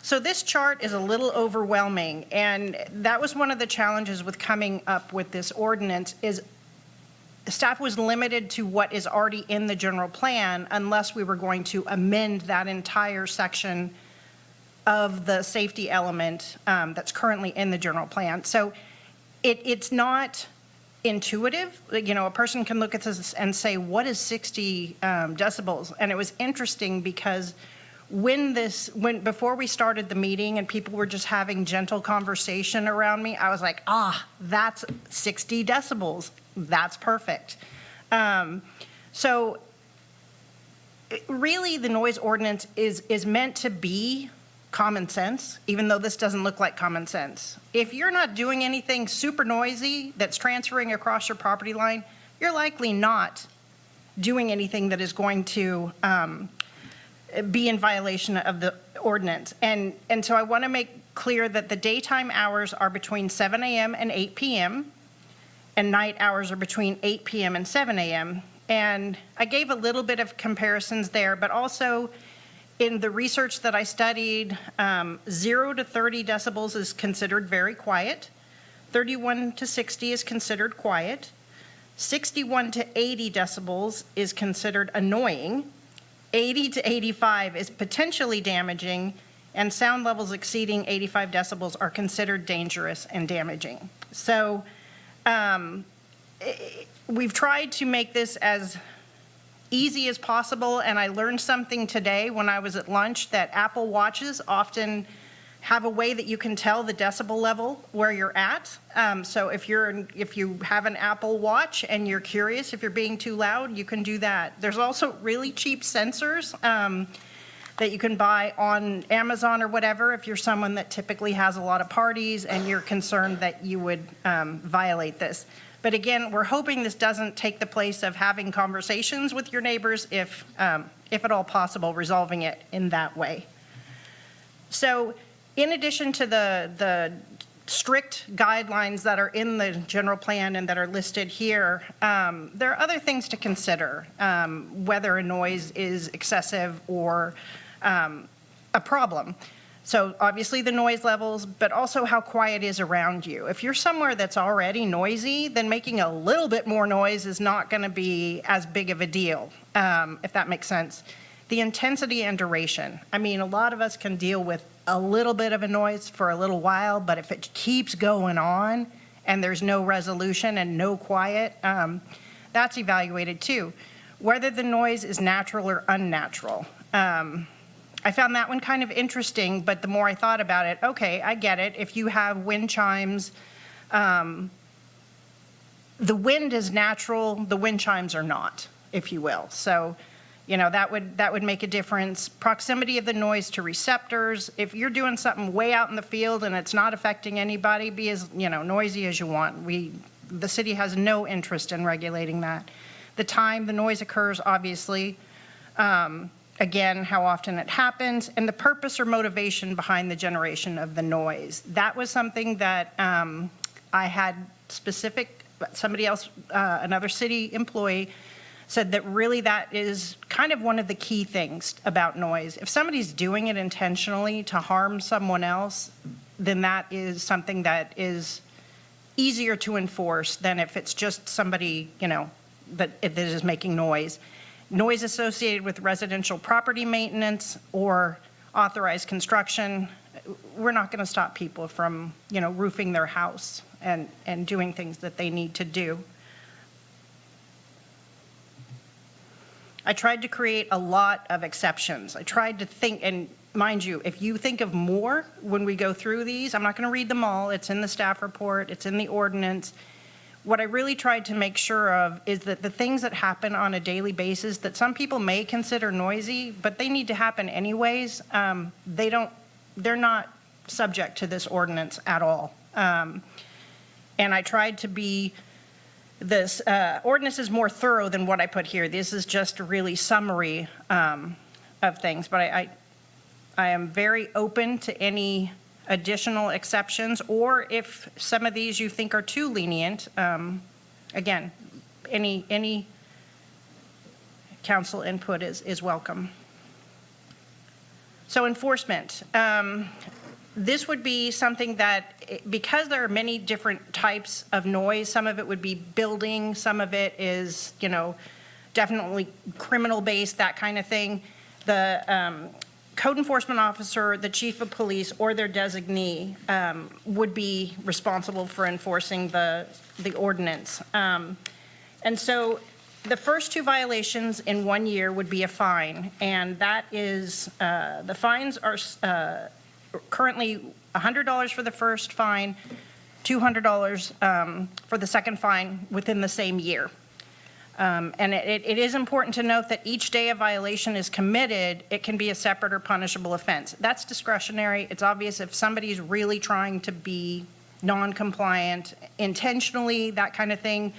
So this chart is a little overwhelming, and that was one of the challenges with coming up with this ordinance is staff was limited to what is already in the general plan unless we were going to amend that entire section of the safety element that's currently in the general plan. So it's not intuitive. You know, a person can look at this and say, what is 60 decibels? And it was interesting because before we started the meeting and people were just having gentle conversation around me, I was like, that's 60 decibels. That's perfect. So really the noise ordinance is meant to be common sense, even though this doesn't look like common sense. If you're not doing anything super noisy that's transferring across your property line, you're likely not doing anything that is going to be in violation of the ordinance. And so I want to make clear that the daytime hours are between 7 a.m. and 8 p.m., and night hours are between 8 p.m. and 7 a.m. And I gave a little bit of comparisons there, but also in the research that I studied, 0 to 30 decibels is considered very quiet. 31 to 60 is considered quiet. 61 to 80 decibels is considered annoying. 80 to 85 is potentially damaging, and sound levels exceeding 85 decibels are considered dangerous and damaging. So we've tried to make this as easy as possible, and I learned something today when I was at lunch that Apple Watches often have a way that you can tell the decibel level where you're at. So if you have an Apple Watch and you're curious if you're being too loud, you can do that. There's also really cheap sensors that you can buy on Amazon or whatever if you're someone that typically has a lot of parties and you're concerned that you would violate this. But again, we're hoping this doesn't take the place of having conversations with your neighbors if at all possible, resolving it in that way. So in addition to the strict guidelines that are in the general plan and that are listed here, there are other things to consider, whether a noise is excessive or a problem. So obviously the noise levels, but also how quiet is around you. If you're somewhere that's already noisy, then making a little bit more noise is not going to be as big of a deal, if that makes sense. The intensity and duration. I mean, a lot of us can deal with a little bit of a noise for a little while, but if it keeps going on and there's no resolution and no quiet, that's evaluated too. Whether the noise is natural or unnatural. I found that one kind of interesting, but the more I thought about it, okay, I get it. If you have wind chimes, the wind is natural, the wind chimes are not, if you will. So, you know, that would make a difference. Proximity of the noise to receptors. If you're doing something way out in the field and it's not affecting anybody, be as, you know, noisy as you want. The city has no interest in regulating that. The time the noise occurs, obviously. Again, how often it happens, and the purpose or motivation behind the generation of the noise. That was something that I had somebody else, another city employee, said that really that is kind of one of the key things about noise. If somebody's doing it intentionally to harm someone else, then that is something that is easier to enforce than if it's just somebody, you know, that is making noise. Noise associated with residential property maintenance or authorized construction, we're not going to stop people from, you know, roofing their house and doing things that they need to do. I tried to create a lot of exceptions. I tried to think, and mind you, if you think of more when we go through these, I'm not going to read them all. It's in the staff report. It's in the ordinance. What I really tried to make sure of is that the things that happen on a daily basis that some people may consider noisy, but they need to happen anyways, they're not subject to this ordinance at all. And I tried to be This ordinance is more thorough than what I put here. This is just a really summary of things, but I am very open to any additional exceptions, or if some of these you think are too lenient, again, any council input is welcome. So enforcement. This would be something that, because there are many different types of noise, some of it would be building, some of it is, definitely criminal-based, that kind of thing. The code enforcement officer, the chief of police, or their designee would be responsible for enforcing the ordinance. And so the first 2 violations in 1 year would be a fine, and that is, the fines are currently $100 for the first fine, $200 for the second fine within the same year. And it is important to note that each day a violation is committed, it can be a separate or punishable offense. That's discretionary. It's obvious if somebody's really trying to be non-compliant intentionally, that kind of thing,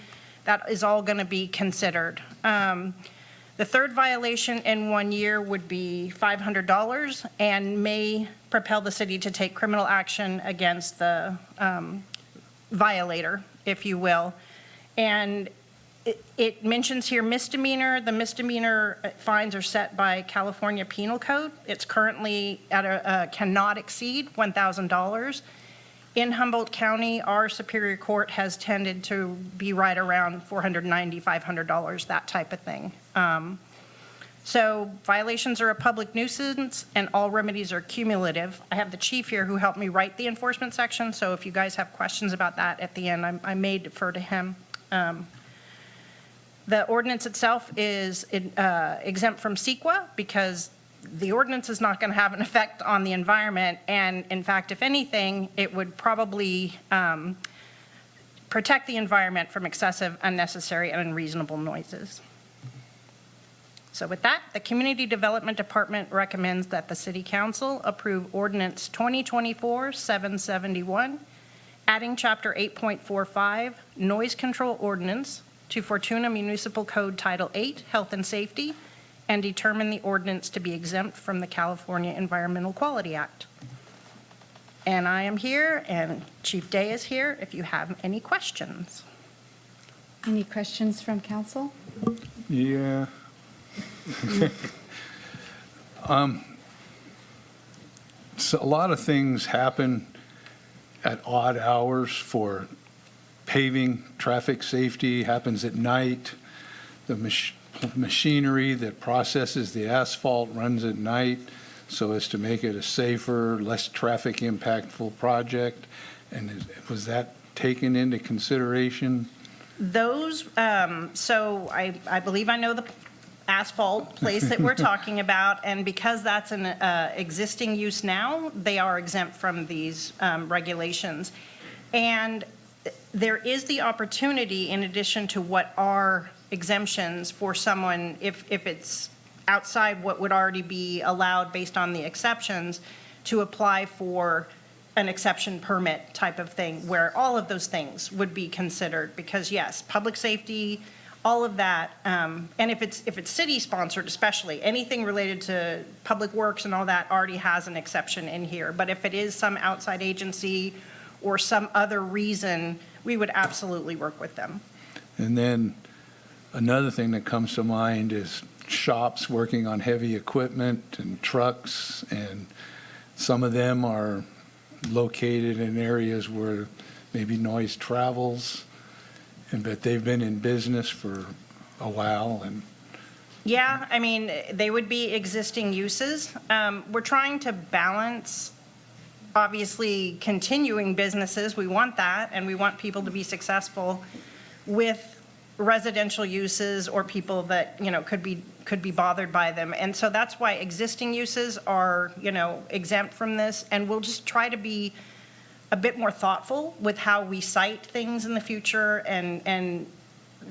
that is all going to be considered. The third violation in 1 year would be $500 and may propel the city to take criminal action against the violator, if you will. And it mentions here misdemeanor. The misdemeanor fines are set by California Penal Code. It's currently at a cannot exceed $1,000. In Humboldt County, our Superior Court has tended to be right around $490, $500, that type of thing. So violations are a public nuisance and all remedies are cumulative. I have the chief here who helped me write the enforcement section, so if you guys have questions about that at the end, I may defer to him. The ordinance itself is exempt from CEQA because the ordinance is not going to have an effect on the environment, and in fact, if anything, it would probably protect the environment from excessive, unnecessary, and unreasonable noises. So with that, the Community Development Department recommends that the City Council approve Ordinance 2024-771, adding Chapter 8.45, Noise Control Ordinance, to Fortuna Municipal Code Title 8, Health and Safety, and determine the ordinance to be exempt from the California Environmental Quality Act. And I am here, and Chief Day is here if you have any questions. Any questions from council? Yeah. So a lot of things happen at odd hours for paving. Traffic safety happens at night. The machinery that processes the asphalt runs at night so as to make it a safer, less traffic impactful project. And was that taken into consideration? Those, so I believe I know the asphalt place that we're talking about, and because that's an existing use now, they are exempt from these regulations. And there is the opportunity, in addition to what are exemptions, for someone, if it's outside what would already be allowed based on the exceptions, to apply for an exception permit type of thing, where all of those things would be considered, because yes, public safety, all of that, and if it's city sponsored, especially anything related to public works and all that already has an exception in here. But if it is some outside agency or some other reason, we would absolutely work with them. And then another thing that comes to mind is shops working on heavy equipment and trucks, and some of them are located in areas where maybe noise travels, but they've been in business for a while. And yeah, I mean, they would be existing uses. We're trying to balance, obviously, continuing businesses. We want that, and we want people to be successful, with residential uses or people that, could be bothered by them. And so that's why existing uses are, exempt from this, and we'll just try to be a bit more thoughtful with how we cite things in the future, and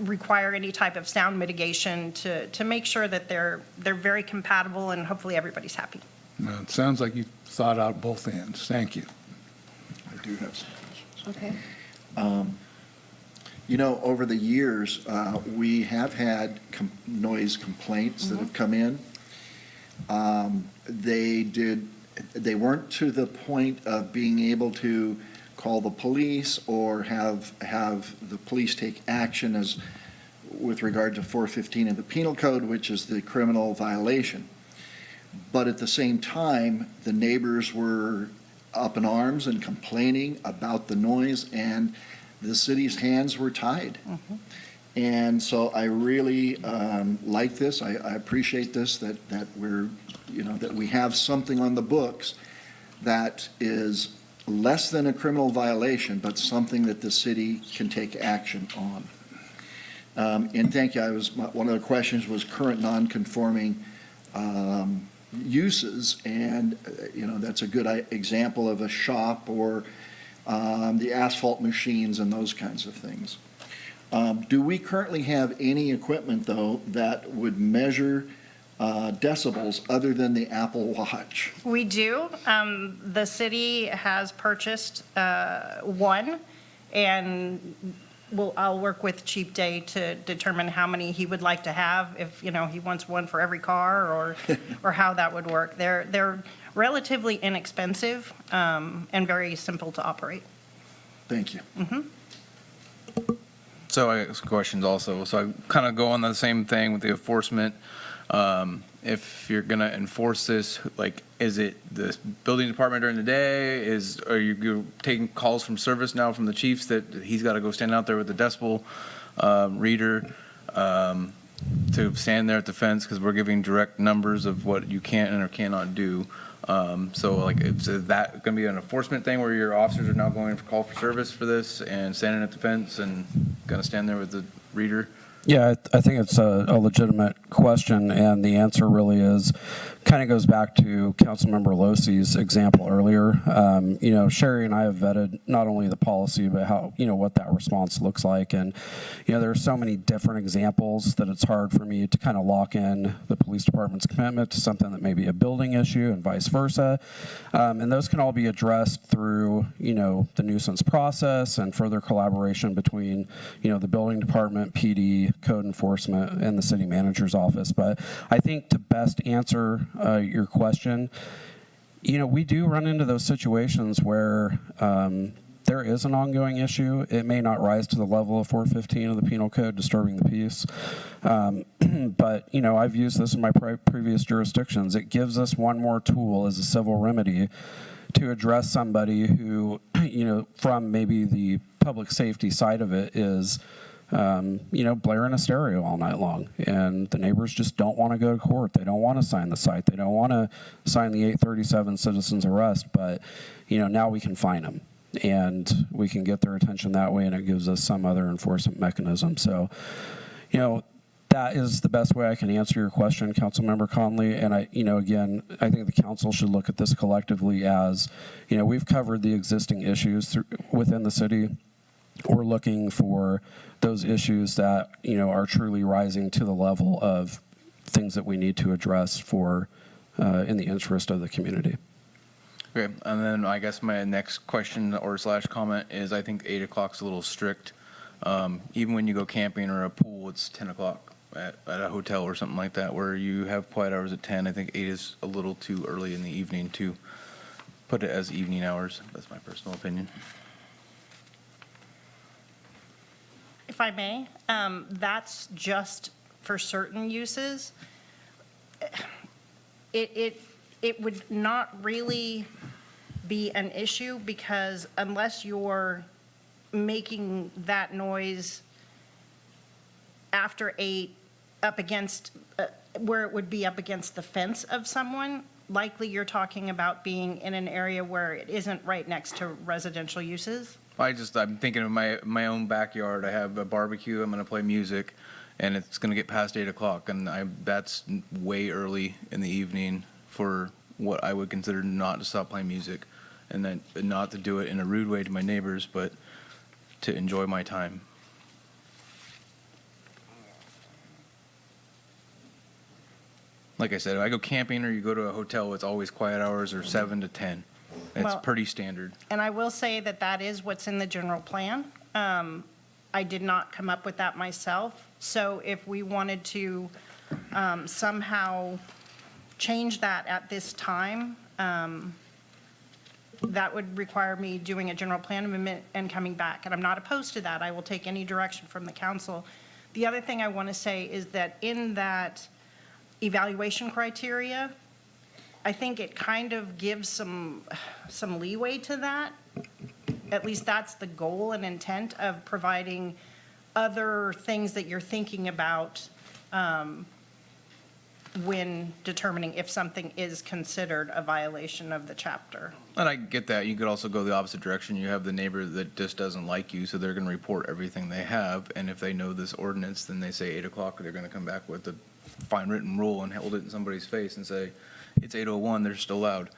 require any type of sound mitigation to make sure that they're very compatible, and hopefully everybody's happy. well, it sounds like you thought out both ends. Thank you. I do have some questions. Okay. You know, over the years, we have had noise complaints that have come in. They weren't to the point of being able to call the police or have the police take action as with regard to 415 of the Penal Code, which is the criminal violation. But at the same time, the neighbors were up in arms and complaining about the noise, and the city's hands were tied. And so I really like this. I appreciate this, that we're, that we have something on the books that is less than a criminal violation, but something that the city can take action on. And thank you. One of the questions was current non-conforming uses, and that's a good example of a shop or the asphalt machines and those kinds of things. Do we currently have any equipment, though, that would measure decibels other than the Apple Watch? We do. The city has purchased one, and I'll work with Chief Day to determine how many he would like to have, if, he wants one for every car or how that would work. They're relatively inexpensive and very simple to operate. Thank you. So I have questions also. So I kind of go on the same thing with the enforcement. If you're going to enforce this, is it the building department during the day? Are you taking calls from service now from the chiefs that he's got to go stand out there with the decibel reader to stand there at the fence, because we're giving direct numbers of what you can and or cannot do? Is that going to be an enforcement thing where your officers are now going to call for service for this and standing at the fence and going to stand there with the reader? Yeah, I think it's a legitimate question, and the answer really kind of goes back to Councilmember Losey's example earlier. Sherry and I have vetted not only the policy, but how, what that response looks like. And, there are so many different examples that it's hard for me to kind of lock in the police department's commitment to something that may be a building issue and vice versa. And those can all be addressed through, the nuisance process and further collaboration between, the building department, PD, code enforcement, and the city manager's office. But I think to best answer your question, we do run into those situations where there is an ongoing issue. It may not rise to the level of 415 of the Penal Code, disturbing the peace. But, I've used this in my previous jurisdictions. It gives us one more tool as a civil remedy to address somebody who, from maybe the public safety side of it is blaring a stereo all night long, and the neighbors just don't want to go to court. They don't want to sign the cite. They don't want to sign the 837 citizen's arrest, but, now we can fine them, and we can get their attention that way, and it gives us some other enforcement mechanism. So, that is the best way I can answer your question, Councilmember Conley. And again, I think the council should look at this collectively as, we've covered the existing issues within the city. We're looking for those issues that, are truly rising to the level of things that we need to address for in the interest of the community. Okay, and then I guess my next question or / comment is, I think 8 o'clock's a little strict. Even when you go camping or a pool, it's 10 o'clock at a hotel or something like that, where you have quiet hours at 10. I think 8 is a little too early in the evening to put it as evening hours. That's my personal opinion. If I may, that's just for certain uses. It would not really be an issue, because unless you're making that noise after 8 up against, where it would be up against the fence of someone, likely you're talking about being in an area where it isn't right next to residential uses. I'm thinking of my own backyard. I have a barbecue. I'm going to play music, and it's going to get past 8 o'clock, and that's way early in the evening for what I would consider not to stop playing music, and then not to do it in a rude way to my neighbors, but to enjoy my time. Like I said, if I go camping or you go to a hotel, it's always quiet hours or 7 to 10. It's Well, pretty standard. And I will say that is what's in the general plan. I did not come up with that myself. So if we wanted to somehow change that at this time, that would require me doing a general plan amendment and coming back. And I'm not opposed to that. I will take any direction from the council. The other thing I want to say is that in that evaluation criteria, I think it kind of gives some leeway to that. At least that's the goal and intent of providing other things that you're thinking about when determining if something is considered a violation of the chapter. And I get that. You could also go the opposite direction. You have the neighbor that just doesn't like you, so they're going to report everything they have. And if they know this ordinance, then they say 8 o'clock, they're going to come back with the fine written rule and hold it in somebody's face and say, it's 8:01, they're still loud.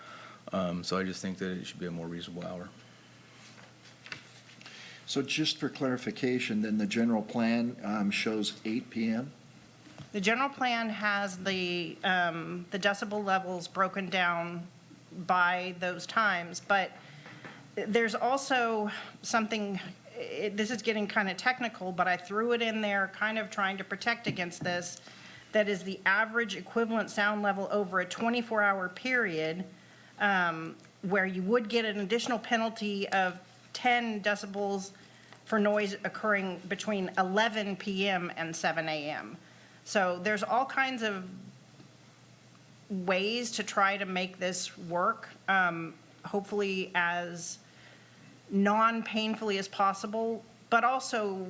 So I just think that it should be a more reasonable hour. So just for clarification, then the general plan shows 8 PM? The general plan has the decibel levels broken down by those times, but there's also something, this is getting kind of technical, but I threw it in there kind of trying to protect against this, that is the average equivalent sound level over a 24-hour period, where you would get an additional penalty of 10 decibels for noise occurring between 11 PM and 7 AM. So there's all kinds of ways to try to make this work, hopefully as non-painfully as possible, but also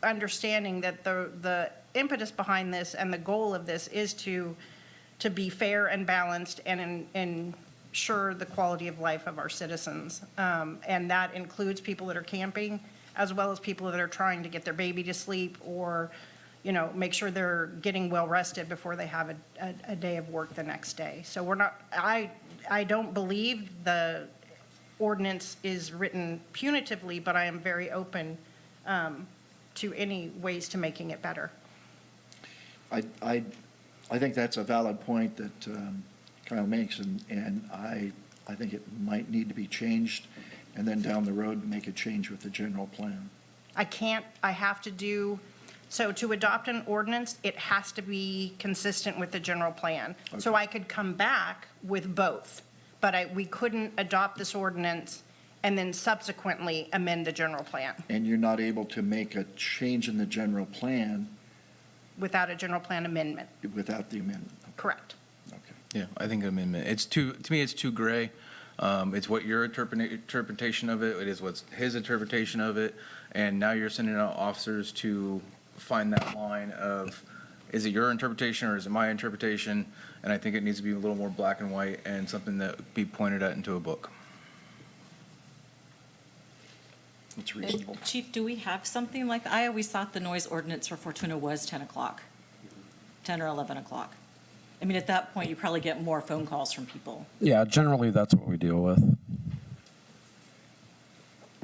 understanding that the impetus behind this and the goal of this is to be fair and balanced and ensure the quality of life of our citizens. And that includes people that are camping, as well as people that are trying to get their baby to sleep or make sure they're getting well rested before they have a day of work the next day. So we're not, I don't believe the ordinance is written punitively, but I am very open to any ways to making it better. I think that's a valid point that Kyle makes, and I think it might need to be changed, and then down the road, make a change with the general plan. I have to do, so to adopt an ordinance, it has to be consistent with the general plan. So I could come back with both, but we couldn't adopt this ordinance and then subsequently amend the general plan And you're not able to make a change in the general plan without a general plan amendment. without the amendment? Correct. Okay. Yeah, I think amendment, to me, it's too gray. It's what your interpretation of it, it is what's his interpretation of it, and now you're sending out officers to find that line of, is it your interpretation or is it my interpretation? And I think it needs to be a little more black and white and something that be pointed at into a book. That's reasonable. Chief, do we have something like that? I always thought the noise ordinance for Fortuna was 10 o'clock, 10 or 11 o'clock. I mean, at that point, you probably get more phone calls from people. Yeah, generally, that's what we deal with.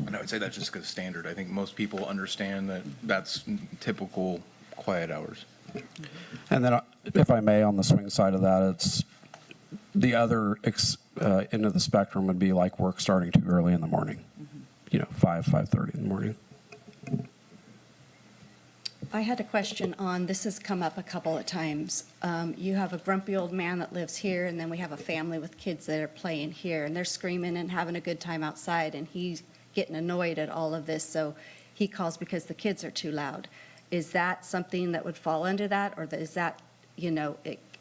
And I would say that's just because standard. I think most people understand that that's typical quiet hours. And then, if I may, on the swing side of that, it's the other end of the spectrum would be like work starting too early in the morning, 5:30 in the morning. I had a question on, this has come up a couple of times. You have a grumpy old man that lives here, and then we have a family with kids that are playing here, and they're screaming and having a good time outside, and he's getting annoyed at all of this, so he calls because the kids are too loud. Is that something that would fall under that, or is that,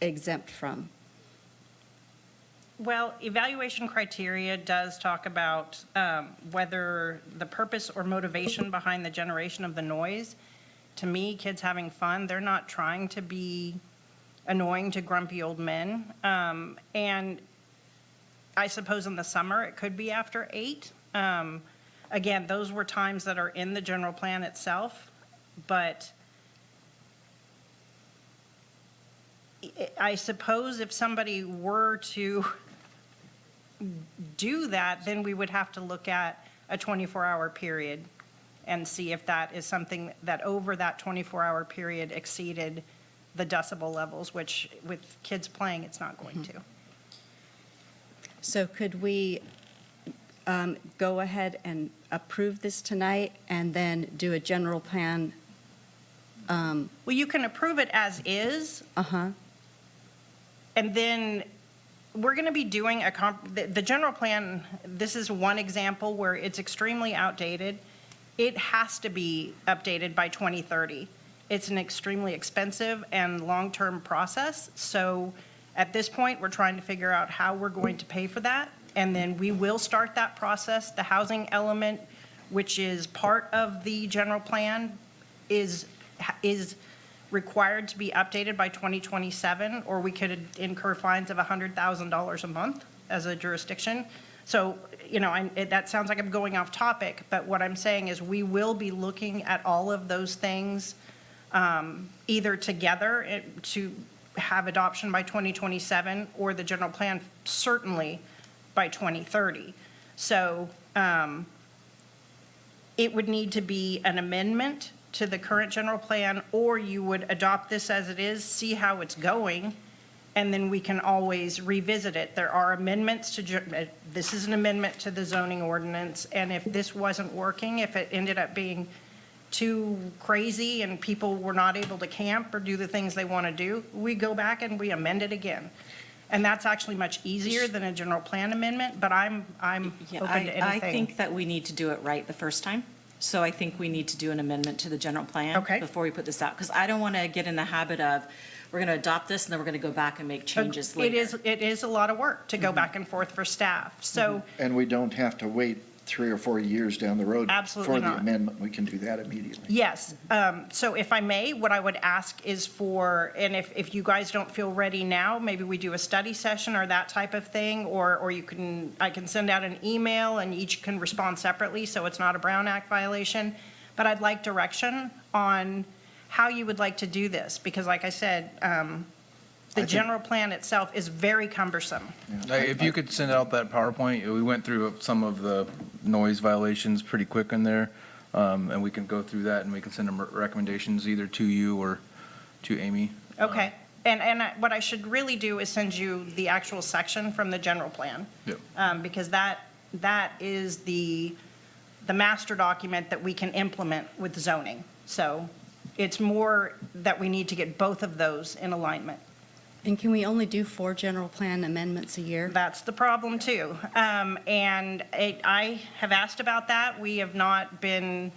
exempt from? Well, evaluation criteria does talk about whether the purpose or motivation behind the generation of the noise. To me, kids having fun, they're not trying to be annoying to grumpy old men. And I suppose in the summer, it could be after 8. Again, those were times that are in the general plan itself, but I suppose if somebody were to do that, then we would have to look at a 24-hour period and see if that is something that over that 24-hour period exceeded the decibel levels, which with kids playing, it's not going to. So could we go ahead and approve this tonight and then do a general plan? Well, you can approve it as is, Uh-huh. and then we're going to be doing the general plan. This is one example where it's extremely outdated. It has to be updated by 2030. It's an extremely expensive and long-term process. So at this point, we're trying to figure out how we're going to pay for that. And then we will start that process. The housing element, which is part of the general plan, is required to be updated by 2027, or we could incur fines of $100,000 a month as a jurisdiction. So, that sounds like I'm going off topic, but what I'm saying is we will be looking at all of those things either together to have adoption by 2027, or the general plan certainly by 2030. So it would need to be an amendment to the current general plan, or you would adopt this as it is, see how it's going, and then we can always revisit it. There are amendments this is an amendment to the zoning ordinance, and if this wasn't working, if it ended up being too crazy and people were not able to camp or do the things they want to do, we go back and we amend it again. And that's actually much easier than a general plan amendment, but I'm open to anything. I think that we need to do it right the first time. So I think we need to do an amendment to the general plan Okay. before we put this out. Because I don't want to get in the habit of, we're going to adopt this and then we're going to go back and make changes later. It is a lot of work to go back and forth for staff. So And we don't have to wait 3 or 4 years down the road Absolutely for the not. amendment. We can do that immediately. yes, so if I may, what I would ask is for, and if you guys don't feel ready now, maybe we do a study session or that type of thing, or I can send out an email and each can respond separately, so it's not a Brown Act violation. But I'd like direction on how you would like to do this, because like I said, the general plan itself is very cumbersome. If you could send out that PowerPoint, we went through some of the noise violations pretty quick in there, and we can go through that and we can send them recommendations either to you or to Amy. Okay, and what I should really do is send you the actual section from the general plan. Yep. Because that is the master document that we can implement with zoning. So it's more that we need to get both of those in alignment. And can we only do 4 general plan amendments a year? That's the problem too. And I have asked about that. We have not been,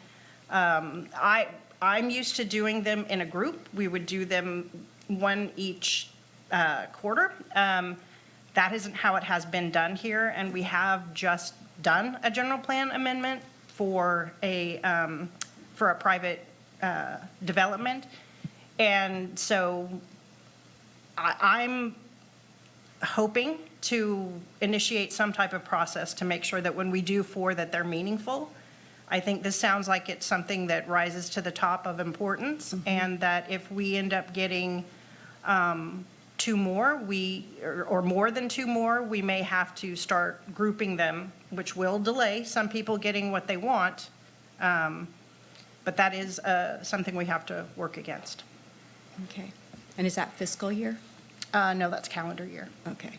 I'm used to doing them in a group. We would do them one each quarter. That isn't how it has been done here, and we have just done a general plan amendment for a private development. And so I'm hoping to initiate some type of process to make sure that when we do 4, that they're meaningful. I think this sounds like it's something that rises to the top of importance, and that if we end up getting 2 more, or more than 2 more, we may have to start grouping them, which will delay some people getting what they want. But that is something we have to work against. Okay. And is that fiscal year? No, that's calendar year. Okay.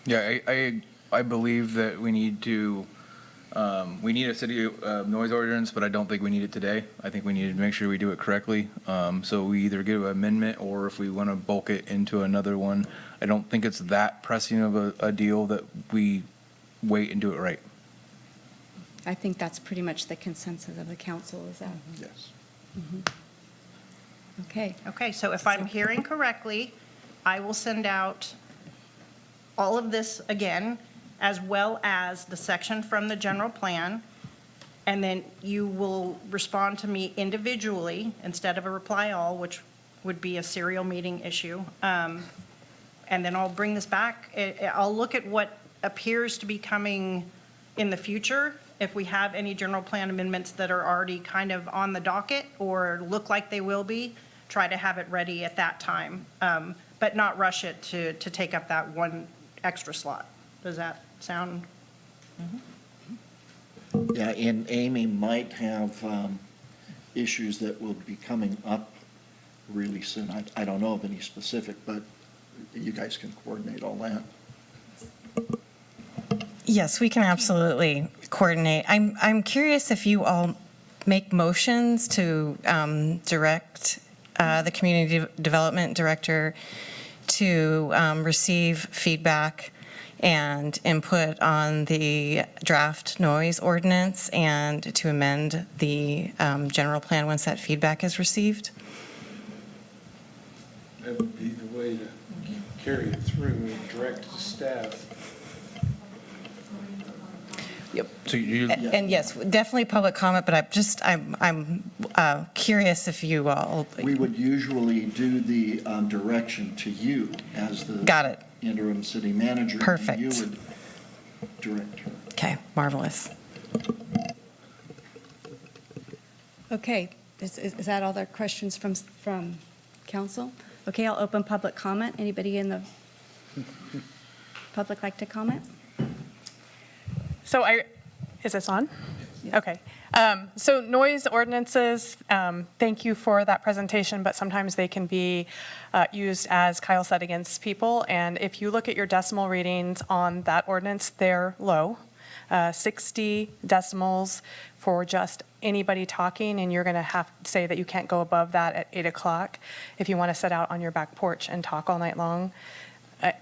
Yeah, I believe that we need a city noise ordinance, but I don't think we need it today. I think we need to make sure we do it correctly. So we either give an amendment, or if we want to bulk it into another one. I don't think it's that pressing of a deal that we wait and do it right. I think that's pretty much the consensus of the council, is that? Yes. Okay. Okay, so if I'm hearing correctly, I will send out all of this again, as well as the section from the general plan, and then you will respond to me individually instead of a reply all, which would be a serial meeting issue. And then I'll bring this back. I'll look at what appears to be coming in the future, if we have any general plan amendments that are already kind of on the docket or look like they will be, try to have it ready at that time, but not rush it to take up that one extra slot. Does that sound? Yeah, and Amy might have issues that will be coming up really soon. I don't know of any specific, but you guys can coordinate all that. Yes, we can absolutely coordinate. I'm curious if you all make motions to direct the community development director to receive feedback and input on the draft noise ordinance and to amend the general plan once that feedback is received. That would be the way to carry it through and direct the staff. So you, And yes, definitely public comment, but I'm curious if you all. We would usually do the direction to you as the Got it. interim city manager. Perfect. And you would direct her. Okay, marvelous. Okay, is that all the questions from council? Okay, I'll open public comment. Anybody in the public like to comment? So is this on? Okay. So noise ordinances, thank you for that presentation, but sometimes they can be used, as Kyle said, against people. And if you look at your decimal readings on that ordinance, they're low. 60 decimals for just anybody talking, and you're going to have to say that you can't go above that at 8 o'clock if you want to sit out on your back porch and talk all night long.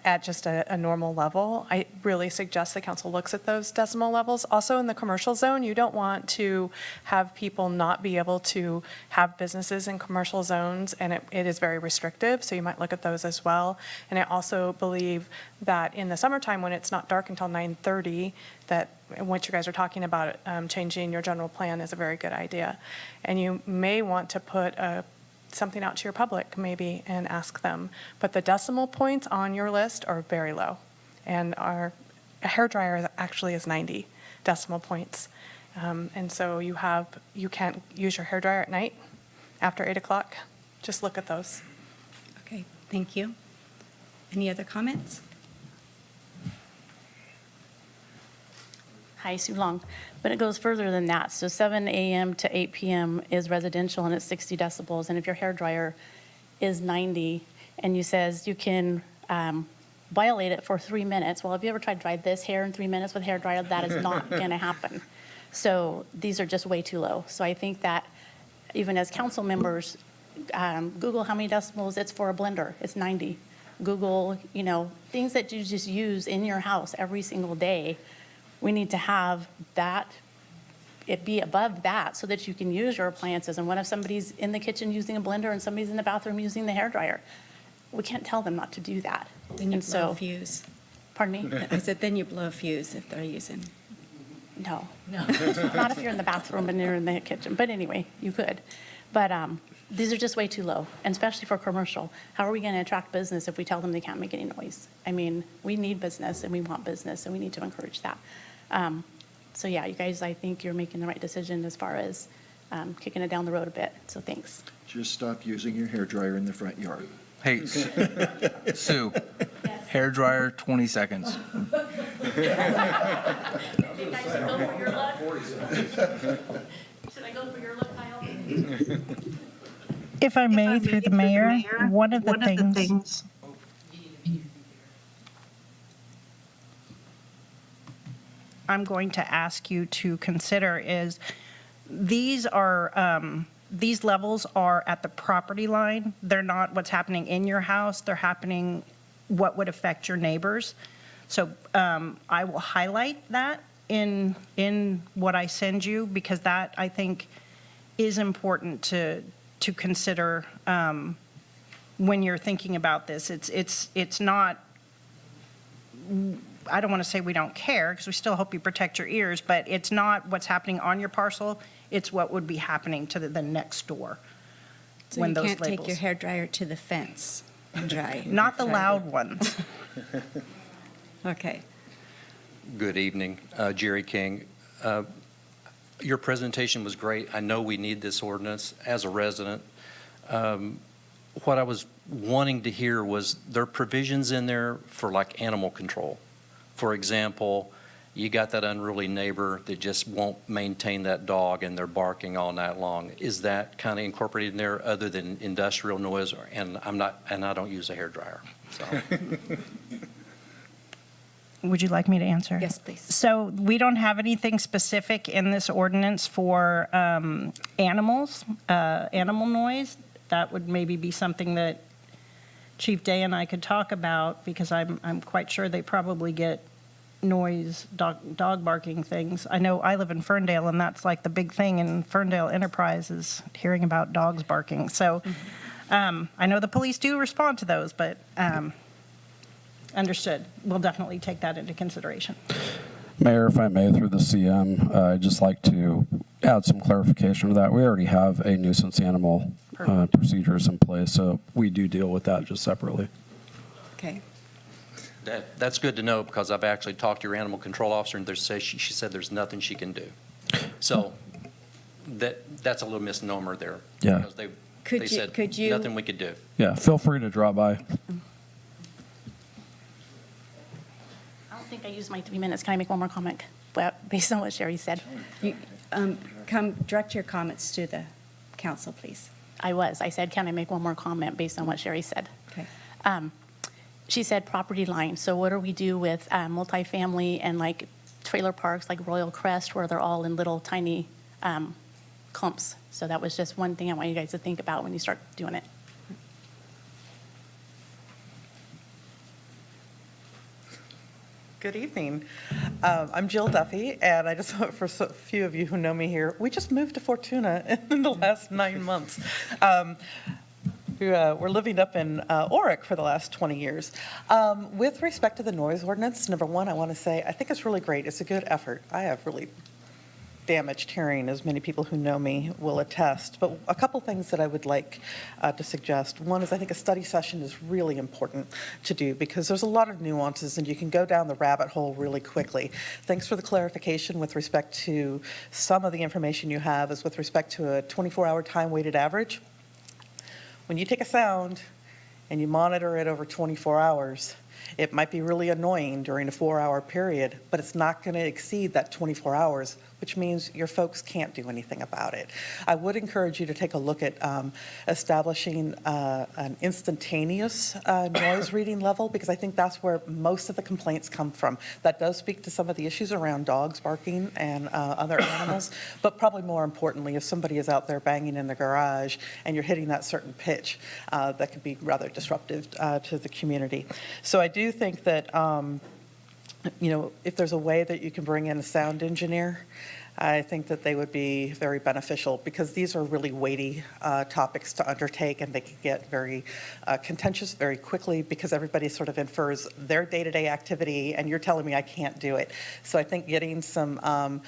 At just a normal level. I really suggest the council looks at those decimal levels. Also in the commercial zone, you don't want to have people not be able to have businesses in commercial zones, and it is very restrictive, so you might look at those as well. And I also believe that in the summertime, when it's not dark until 9:30, that what you guys are talking about, changing your general plan is a very good idea. And you may want to put something out to your public maybe and ask them. But the decimal points on your list are very low. And our hairdryer actually is 90 decimal points. And so you can't use your hairdryer at night after 8 o'clock. Just look at those. Okay, thank you. Any other comments? Hi, Sue Long, but it goes further than that. So 7 a.m. to 8 p.m. is residential and it's 60 decibels. And if your hairdryer is 90 and you says you can violate it for 3 minutes, well, have you ever tried to dry this hair in 3 minutes with a hairdryer? That is not going to happen. So these are just way too low. So I think that even as council members, Google how many decibels it's for a blender. It's 90. Google, things that you just use in your house every single day. We need to have that, it be above that so that you can use your appliances. And what if somebody's in the kitchen using a blender and somebody's in the bathroom using the hairdryer? We can't tell them not to do that. Then you blow a fuse. Pardon me? I said, then you blow a fuse if they're using. No. Not if you're in the bathroom and you're in the kitchen. But anyway, you could. But these are just way too low, and especially for commercial. How are we going to attract business if we tell them they can't make any noise? I mean, we need business and we want business and we need to encourage that. So yeah, you guys, I think you're making the right decision as far as kicking it down the road a bit. So thanks. Just stop using your hairdryer in the front yard. hey, Sue, hair dryer, 20 seconds. Should I go for your luck? Should I go for your luck, Kyle? If I may, through the mayor, one of the things I'm going to ask you to consider is these levels are at the property line. They're not what's happening in your house. They're happening what would affect your neighbors. So I will highlight that in what I send you, because that, I think, is important to consider when you're thinking about this. It's not, I don't want to say we don't care, because we still hope you protect your ears, but it's not what's happening on your parcel, it's what would be happening to the next door. So when you those can't take labels- your hairdryer to the fence and dry. Not the loud ones. Okay. Good evening, Jerry King. Your presentation was great. I know we need this ordinance as a resident. What I was wanting to hear was there are provisions in there for like animal control. For example, you got that unruly neighbor that just won't maintain that dog and they're barking all night long. Is that kind of incorporated in there other than industrial noise? And I don't use a hairdryer, so. Would you like me to answer? Yes, please. So we don't have anything specific in this ordinance for animals, animal noise. That would maybe be something that Chief Day and I could talk about, because I'm quite sure they probably get noise, dog barking things. I know I live in Ferndale, and that's like the big thing in Ferndale Enterprise is hearing about dogs barking. So I know the police do respond to those, but understood. We'll definitely take that into consideration. Mayor, if I may, through the CM, I'd just like to add some clarification to that. We already have a nuisance animal procedures in place, so we do deal with that just separately. Okay. That's good to know, because I've actually talked to your animal control officer, and she said there's nothing she can do. So that's a little misnomer there. Yeah. Because they said nothing we could do. Yeah, feel free to drop by. I don't think I used my 3 minutes. Can I make one more comment? Well, based on what Sherry said. You, direct your comments to the council, please. I said, can I make one more comment based on what Sherry said? Okay. She said property line. So what do we do with multifamily and like trailer parks like Royal Crest, where they're all in little tiny clumps? So that was just one thing I want you guys to think about when you start doing it. Good evening. I'm Jill Duffy, and I just, for a few of you who know me here, we just moved to Fortuna in the last 9 months. We're living up in Oric for the last 20 years. With respect to the noise ordinance, number one, I want to say I think it's really great. It's a good effort. I have really damaged hearing, as many people who know me will attest. But a couple things that I would like to suggest. One is I think a study session is really important to do, because there's a lot of nuances and you can go down the rabbit hole really quickly. Thanks for the clarification with respect to some of the information you have is with respect to a 24-hour time-weighted average. When you take a sound and you monitor it over 24 hours, it might be really annoying during a 4-hour period, but it's not going to exceed that 24 hours, which means your folks can't do anything about it. I would encourage you to take a look at establishing an instantaneous noise reading level, because I think that's where most of the complaints come from. That does speak to some of the issues around dogs barking and other animals, but probably more importantly, if somebody is out there banging in the garage and you're hitting that certain pitch, that could be rather disruptive to the community. So I do think that if there's a way that you can bring in a sound engineer, I think that they would be very beneficial, because these are really weighty topics to undertake, and they can get very contentious very quickly, because everybody sort of infers their day-to-day activity, and you're telling me I can't do it. So I think getting some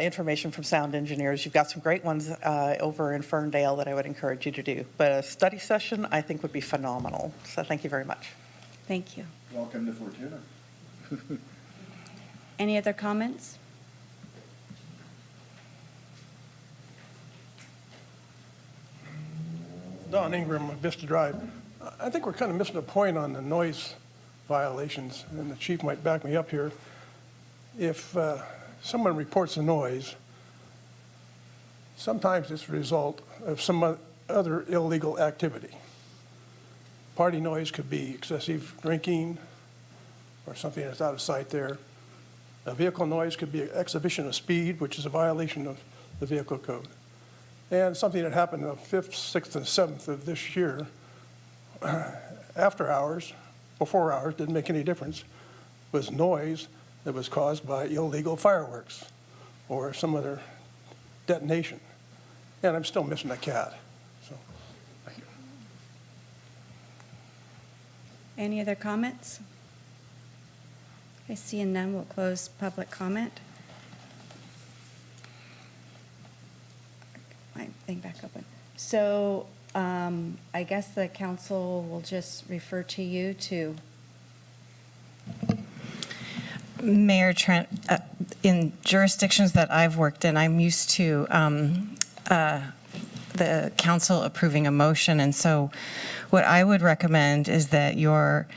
information from sound engineers, you've got some great ones over in Ferndale that I would encourage you to do. But a study session, I think, would be phenomenal. So thank you very much. Thank you. Welcome to Fortuna. Any other comments? Don Ingram, Vista Drive. I think we're kind of missing a point on the noise violations, and the chief might back me up here. If someone reports a noise, sometimes it's a result of some other illegal activity. Party noise could be excessive drinking or something that's out of sight there. A vehicle noise could be an exhibition of speed, which is a violation of the vehicle code. And something that happened the 5th, 6th, and 7th of this year, after hours, before hours, didn't make any difference, was noise that was caused by illegal fireworks or some other detonation. And I'm still missing a cat. So, thank you. Any other comments? I see none. We'll close public comment. My thing back open. So I guess the council will just refer to you to. Mayor Trent, in jurisdictions that I've worked in, I'm used to the council approving a motion. And so what I would recommend is that your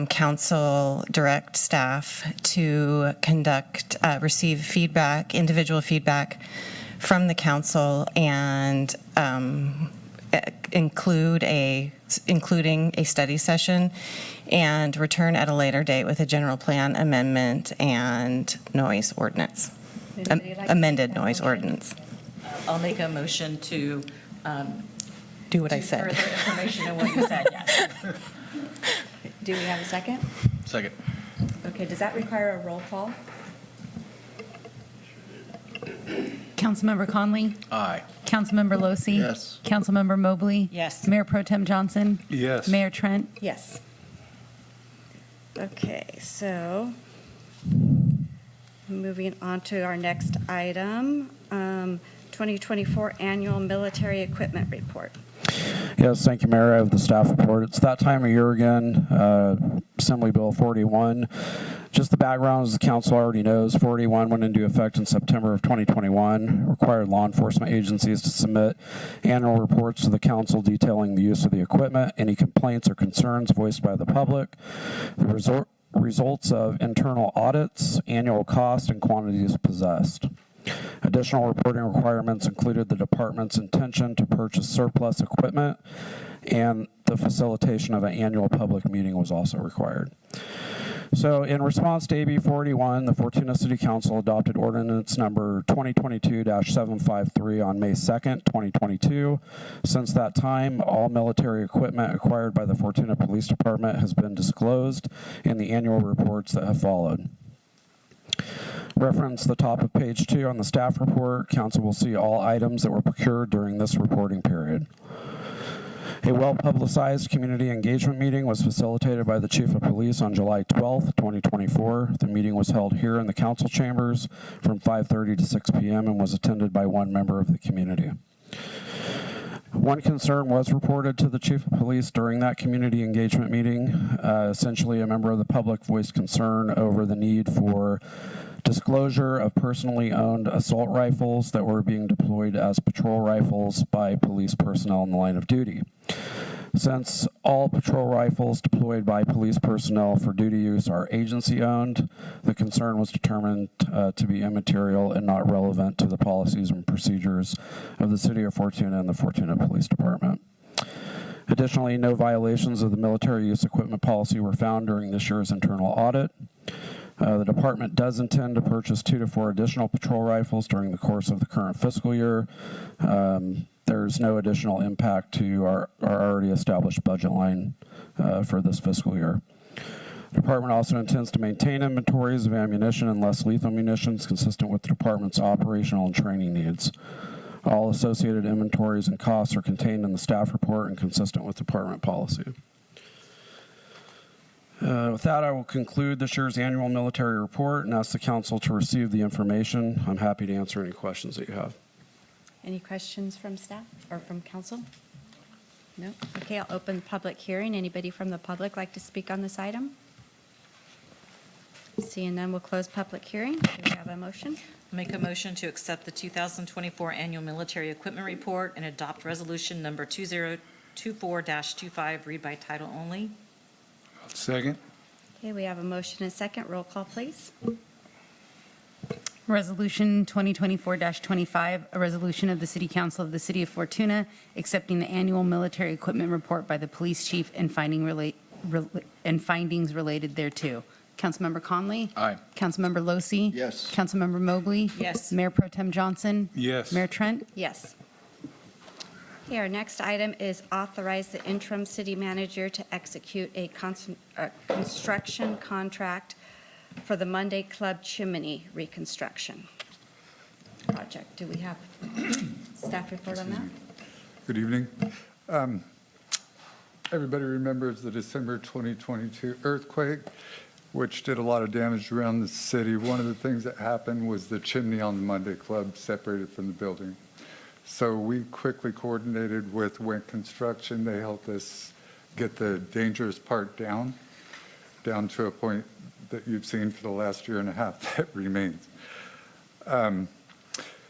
council direct staff to receive feedback, individual feedback from the council, and include a including a study session, and return at a later date with a general plan amendment and noise ordinance, Anybody like to amended make that noise motion? ordinance. I'll make a motion to Do what I do said. further information on what you said, yes. Do we have a second? Second. Okay, does that require a roll call? Councilmember Conley? Aye. Councilmember Losi? Yes. Councilmember Mobley? Yes. Mayor Pro Tem Johnson? Yes. Mayor Trent? Yes. Okay, so moving on to our next item, 2024 Annual Military Equipment Report. Yes, thank you, Mayor. I have the staff report. It's that time of year again, Assembly Bill 41. Just the background, as the council already knows, 41 went into effect in September of 2021, required law enforcement agencies to submit annual reports to the council detailing the use of the equipment, any complaints or concerns voiced by the public, the results of internal audits, annual cost, and quantities possessed. Additional reporting requirements included the department's intention to purchase surplus equipment, and the facilitation of an annual public meeting was also required. So in response to AB 41, the Fortuna City Council adopted ordinance number 2022-753 on May 2nd, 2022. Since that time, all military equipment acquired by the Fortuna Police Department has been disclosed in the annual reports that have followed. Reference the top of page 2 on the staff report. Council will see all items that were procured during this reporting period. A well-publicized community engagement meeting was facilitated by the Chief of Police on July 12th, 2024. The meeting was held here in the council chambers from 5:30 to 6 p.m. and was attended by one member of the community. One concern was reported to the Chief of Police during that community engagement meeting. Essentially, a member of the public voiced concern over the need for disclosure of personally owned assault rifles that were being deployed as patrol rifles by police personnel in the line of duty. Since all patrol rifles deployed by police personnel for duty use are agency-owned, the concern was determined to be immaterial and not relevant to the policies and procedures of the City of Fortuna and the Fortuna Police Department. Additionally, no violations of the military use equipment policy were found during this year's internal audit. The department does intend to purchase 2 to 4 additional patrol rifles during the course of the current fiscal year. There's no additional impact to our already established budget line for this fiscal year. The department also intends to maintain inventories of ammunition and less lethal munitions consistent with the department's operational and training needs. All associated inventories and costs are contained in the staff report and consistent with department policy. With that, I will conclude this year's annual military report and ask the council to receive the information. I'm happy to answer any questions that you have. Any questions from staff or from council? No? Okay, I'll open the public hearing. Anybody from the public like to speak on this item? Seeing none, we'll close public hearing. Do we have a motion? Make a motion to accept the 2024 Annual Military Equipment Report and adopt resolution number 2024-25, read by title only. Second. Okay, we have a motion and a second. Roll call, please. Resolution 2024-25, a resolution of the City Council of the City of Fortuna accepting the annual military equipment report by the police chief and findings related thereto. Councilmember Conley? Aye. Councilmember Losi? Yes. Councilmember Mobley? Yes. Mayor Pro Tem Johnson? Yes. Mayor Trent? Yes. Okay, our next item is authorize the interim city manager to execute a construction contract for the Monday Club chimney reconstruction project. Do we have staff report on that? Good evening. Everybody remembers the December 2022 earthquake, which did a lot of damage around the city. One of the things that happened was the chimney on the Monday Club separated from the building. So we quickly coordinated with Went Construction. They helped us get the dangerous part down to a point that you've seen for the last year and a half that remains.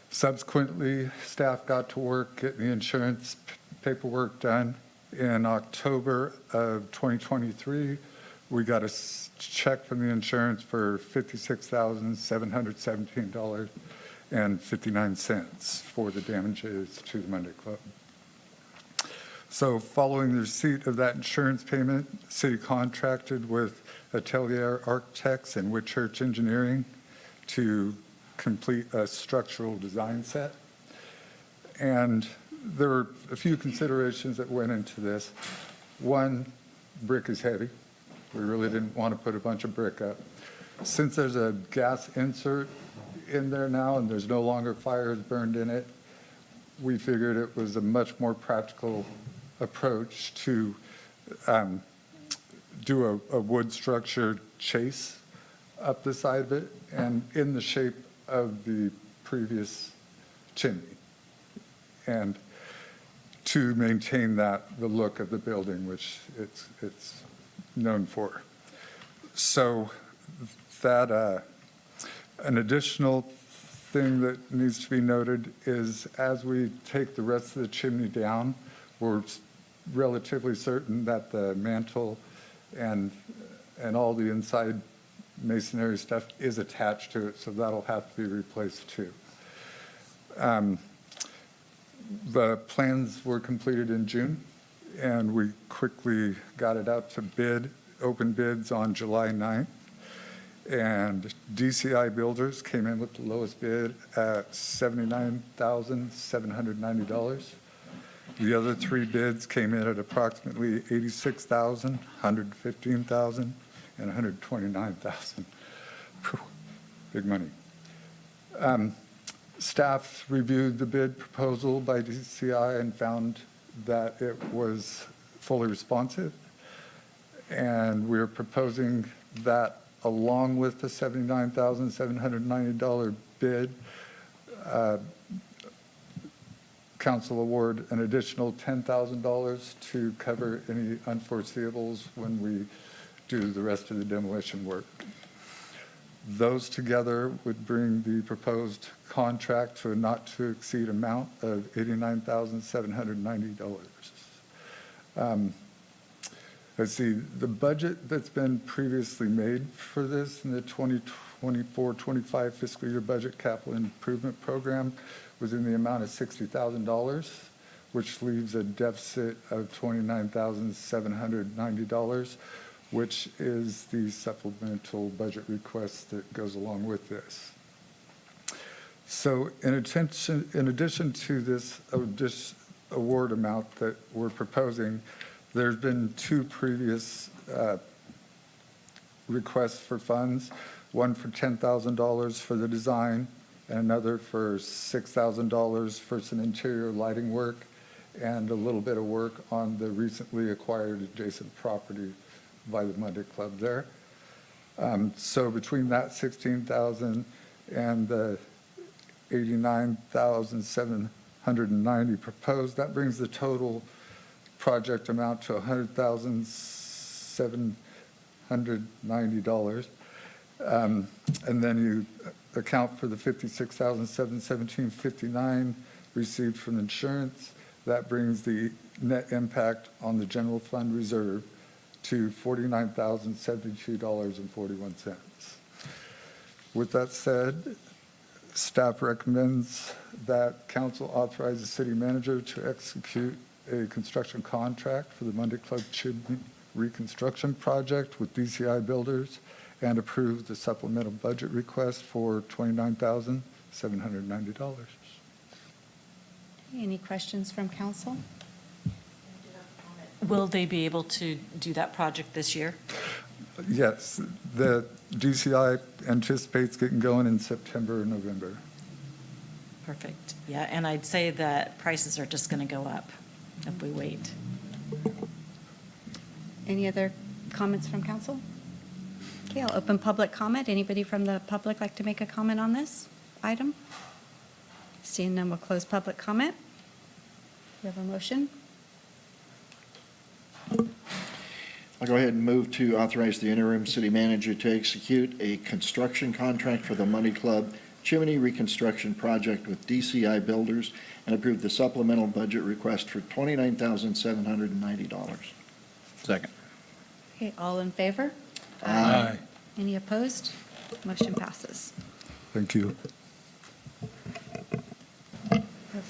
Subsequently, staff got to work getting the insurance paperwork done. In October of 2023, we got a check from the insurance for $56,717.59 for the damages to the Monday Club. So following the receipt of that insurance payment, city contracted with Atelier Architects and Whitchurch Engineering to complete a structural design set. And there were a few considerations that went into this. One, brick is heavy. We really didn't want to put a bunch of brick up. Since there's a gas insert in there now and there's no longer fires burned in it, we figured it was a much more practical approach to do a wood structure chase up the side of it and in the shape of the previous chimney. And to maintain the look of the building, which it's known for. So that an additional thing that needs to be noted is as we take the rest of the chimney down, we're relatively certain that the mantle and all the inside masonry stuff is attached to it, so that'll have to be replaced too. The plans were completed in June, and we quickly got it out to bid, open bids on July 9th. And DCI Builders came in with the lowest bid at $79,790. The other three bids came in at approximately $86,000, $115,000, and $129,000. Big money. Staff reviewed the bid proposal by DCI and found that it was fully responsive. And we're proposing that along with the $79,790 bid, council award an additional $10,000 to cover any unforeseeables when we do the rest of the demolition work. Those together would bring the proposed contract to a not-to-exceed amount of $89,790. Let's see, the budget that's been previously made for this in the 2024-25 fiscal year budget capital improvement program was in the amount of $60,000, which leaves a deficit of $29,790, which is the supplemental budget request that goes along with this. So in addition to this award amount that we're proposing, there's been two previous requests for funds, one for $10,000 for the design and another for $6,000 for some interior lighting work and a little bit of work on the recently acquired adjacent property by the Monday Club there. So between that $16,000 and the $89,790 proposed, that brings the total project amount to $100,790. And then you account for the $56,717.59 received from insurance. That brings the net impact on the general fund reserve to $49,072.41. With that said, staff recommends that council authorize the city manager to execute a construction contract for the Monday Club Chimney reconstruction project with DCI Builders and approve the supplemental budget request for $29,790. Any questions from council? Will they be able to do that project this year? Yes, the DCI anticipates getting going in September or November. Perfect. Yeah, and I'd say that prices are just going to go up if we wait. Any other comments from council? Okay, I'll open public comment. Anybody from the public like to make a comment on this item? Seeing none, we'll close public comment. We have a motion. I'll go ahead and move to authorize the interim city manager to execute a construction contract for the Monday Club Chimney Reconstruction Project with DCI Builders and approve the supplemental budget request for $29,790. Second. Okay, all in favor? Aye. Any opposed? Motion passes. Thank you.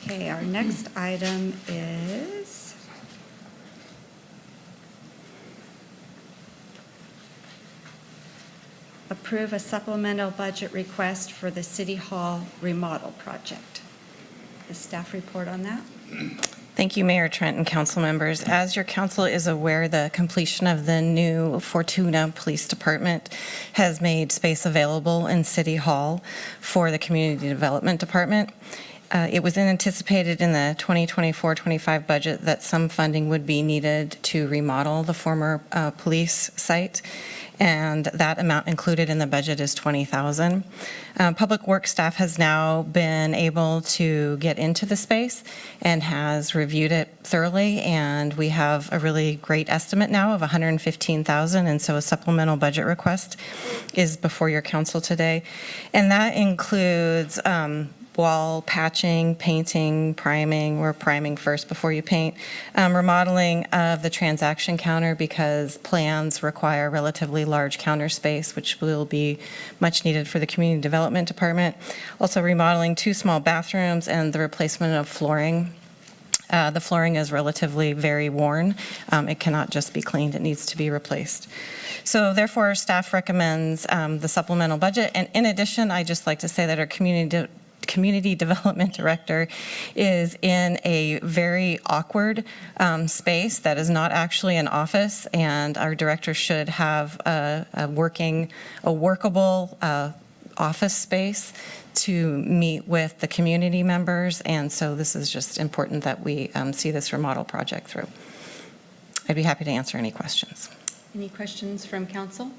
Okay, our next item is approve a supplemental budget request for the City Hall remodel project. The staff report on that? Thank you, Mayor Trent and council members. As your council is aware, the completion of the new Fortuna Police Department has made space available in City Hall for the Community Development Department. It was anticipated in the 2024-25 budget that some funding would be needed to remodel the former police site, and that amount included in the budget is $20,000. Public Works staff has now been able to get into the space and has reviewed it thoroughly, and we have a really great estimate now of $115,000, and so a supplemental budget request is before your council today, and that includes wall patching, painting, priming, or priming first before you paint, remodeling of the transaction counter because plans require relatively large counter space, which will be much needed for the Community Development Department. Also remodeling 2 small bathrooms and the replacement of flooring. The flooring is relatively very worn. It cannot just be cleaned, it needs to be replaced. So therefore, staff recommends the supplemental budget. And in addition, I'd just like to say that our Community Development Director is in a very awkward space that is not actually an office, and our director should have a workable office space to meet with the community members, and so this is just important that we see this remodel project through. I'd be happy to answer any questions. Any questions from council?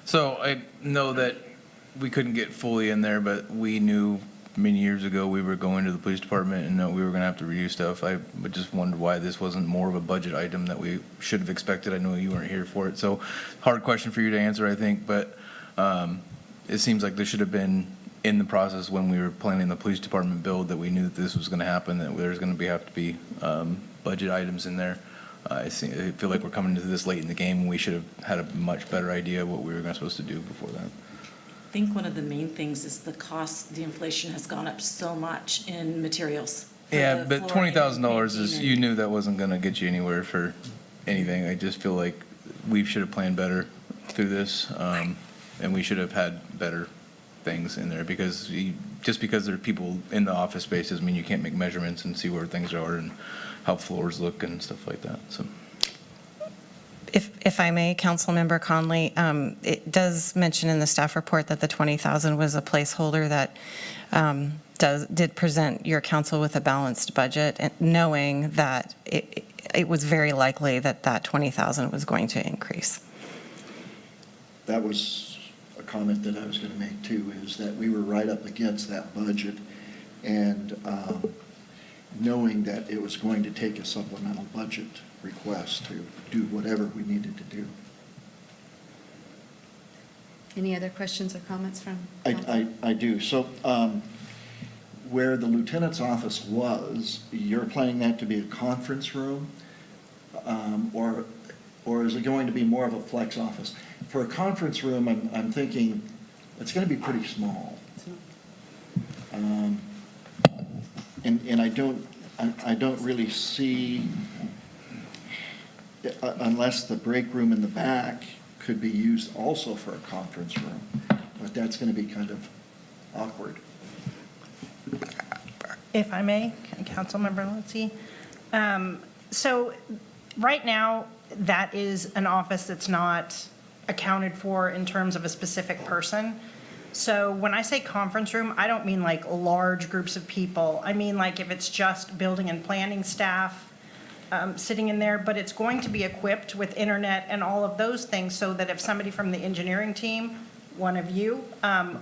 So I know that we couldn't get fully in there, but we knew many years ago we were going to the police department and we were going to have to redo stuff. I just wondered why this wasn't more of a budget item that we should have expected. I know you weren't here for it, so hard question for you to answer, I think, but it seems like this should have been in the process when we were planning the police department build, that we knew that this was going to happen, that there's going to have to be budget items in there. I feel like we're coming to this late in the game, and we should have had a much better idea of what we were supposed to do before that. I think one of the main things is the cost, the inflation has gone up so much in materials. Yeah, but $20,000 is, you knew that wasn't going to get you anywhere for anything. I just feel like we should have planned better through this, and we should have had better things in there, because just because there are people in the office space doesn't mean you can't make measurements and see where things are and how floors look and stuff like that. So. If I may, Councilmember Conley, it does mention in the staff report that the $20,000 was a placeholder that did present your council with a balanced budget, and knowing that it was very likely that that $20,000 was going to increase. That was a comment that I was going to make too, is that we were right up against that budget, and knowing that it was going to take a supplemental budget request to do whatever we needed to do. Any other questions or comments from council? I do. So where the lieutenant's office was, you're planning that to be a conference room? Or is it going to be more of a flex office? For a conference room, I'm thinking it's going to be pretty small. And I don't really see, unless the break room in the back could be used also for a conference room, but that's going to be kind of awkward. If I may, Councilmember Lindsay. So right now, that is an office that's not accounted for in terms of a specific person. So when I say conference room, I don't mean like large groups of people. I mean like if it's just building and planning staff sitting in there, but it's going to be equipped with internet and all of those things so that if somebody from the engineering team, one of you,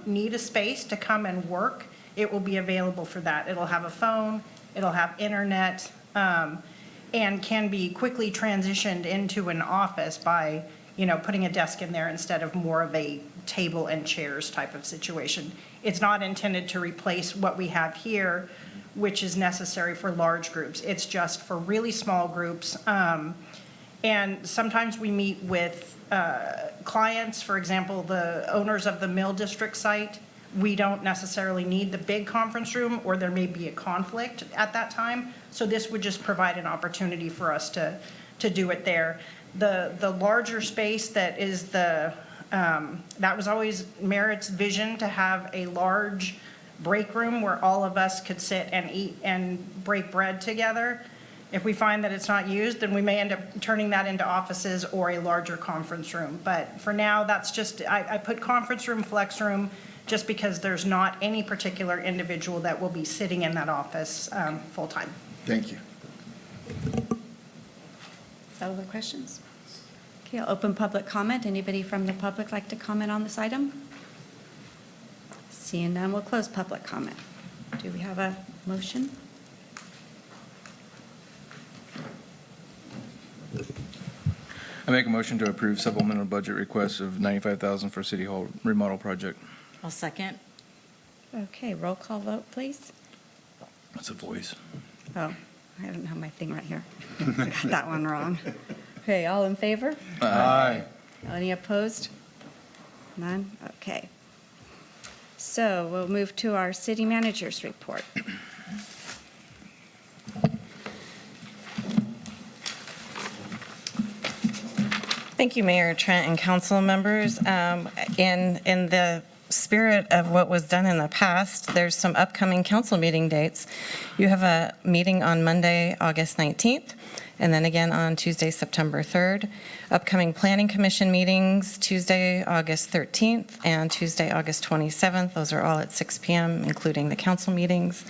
need a space to come and work, it will be available for that. It'll have a phone, it'll have internet, and can be quickly transitioned into an office by, putting a desk in there instead of more of a table and chairs type of situation. It's not intended to replace what we have here, which is necessary for large groups. It's just for really small groups. And sometimes we meet with clients, for example, the owners of the Mill District site. We don't necessarily need the big conference room, or there may be a conflict at that time. So this would just provide an opportunity for us to do it there. The larger space that is that was always Merritt's vision, to have a large break room where all of us could sit and eat and break bread together. If we find that it's not used, then we may end up turning that into offices or a larger conference room. But for now, that's just, I put conference room, flex room, just because there's not any particular individual that will be sitting in that office full-time. Thank you. Is that all the questions? Okay, I'll open public comment. Anybody from the public like to comment on this item? Seeing none, we'll close public comment. Do we have a motion? I make a motion to approve supplemental budget request of $95,000 for City Hall remodel project. I'll second. Okay, roll call vote, please. That's a voice. Oh, I don't have my thing right here. I got that one wrong. Okay, all in favor? Aye. Any opposed? None? Okay. So we'll move to our city manager's report. Thank you, Mayor Trent and council members. In the spirit of what was done in the past, there's some upcoming council meeting dates. You have a meeting on Monday, August 19th, and then again on Tuesday, September 3rd. Upcoming Planning Commission meetings, Tuesday, August 13th, and Tuesday, August 27th. Those are all at 6 p.m., including the council meetings.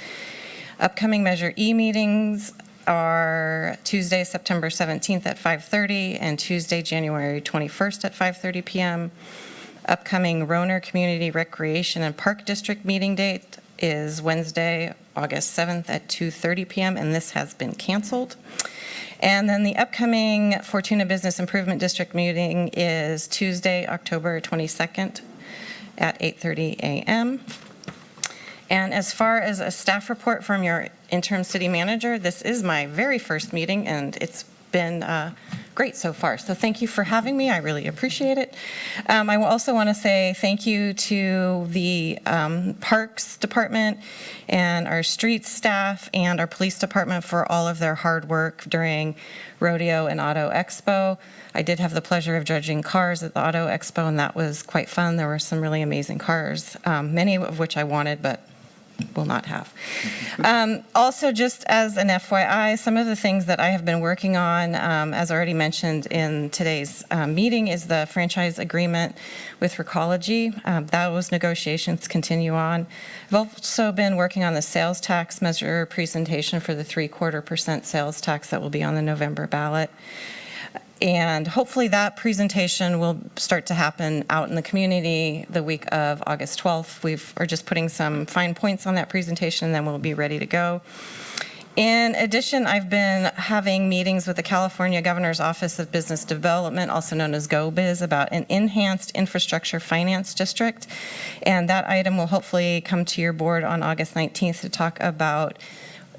Upcoming Measure E meetings are Tuesday, September 17th at 5:30, and Tuesday, January 21st at 5:30 p.m. Upcoming Roner Community Recreation and Park District meeting date is Wednesday, August 7th at 2:30 p.m., and this has been canceled. And then the upcoming Fortuna Business Improvement District meeting is Tuesday, October 22nd at 8:30 a.m. And as far as a staff report from your interim city manager, this is my very first meeting, and it's been great so far. So thank you for having me. I really appreciate it. I also want to say thank you to the Parks Department and our streets staff and our police department for all of their hard work during Rodeo and Auto Expo. I did have the pleasure of judging cars at the Auto Expo, and that was quite fun. There were some really amazing cars, many of which I wanted, but will not have. Also, just as an FYI, some of the things that I have been working on, as already mentioned in today's meeting, is the franchise agreement with Recology. Those negotiations continue on. I've also been working on the sales tax measure presentation for the 0.75% sales tax that will be on the November ballot. And hopefully that presentation will start to happen out in the community the week of August 12th. We're just putting some fine points on that presentation, and then we'll be ready to go. In addition, I've been having meetings with the California Governor's Office of Business Development, also known as GoBiz, about an enhanced infrastructure finance district. And that item will hopefully come to your board on August 19th to talk about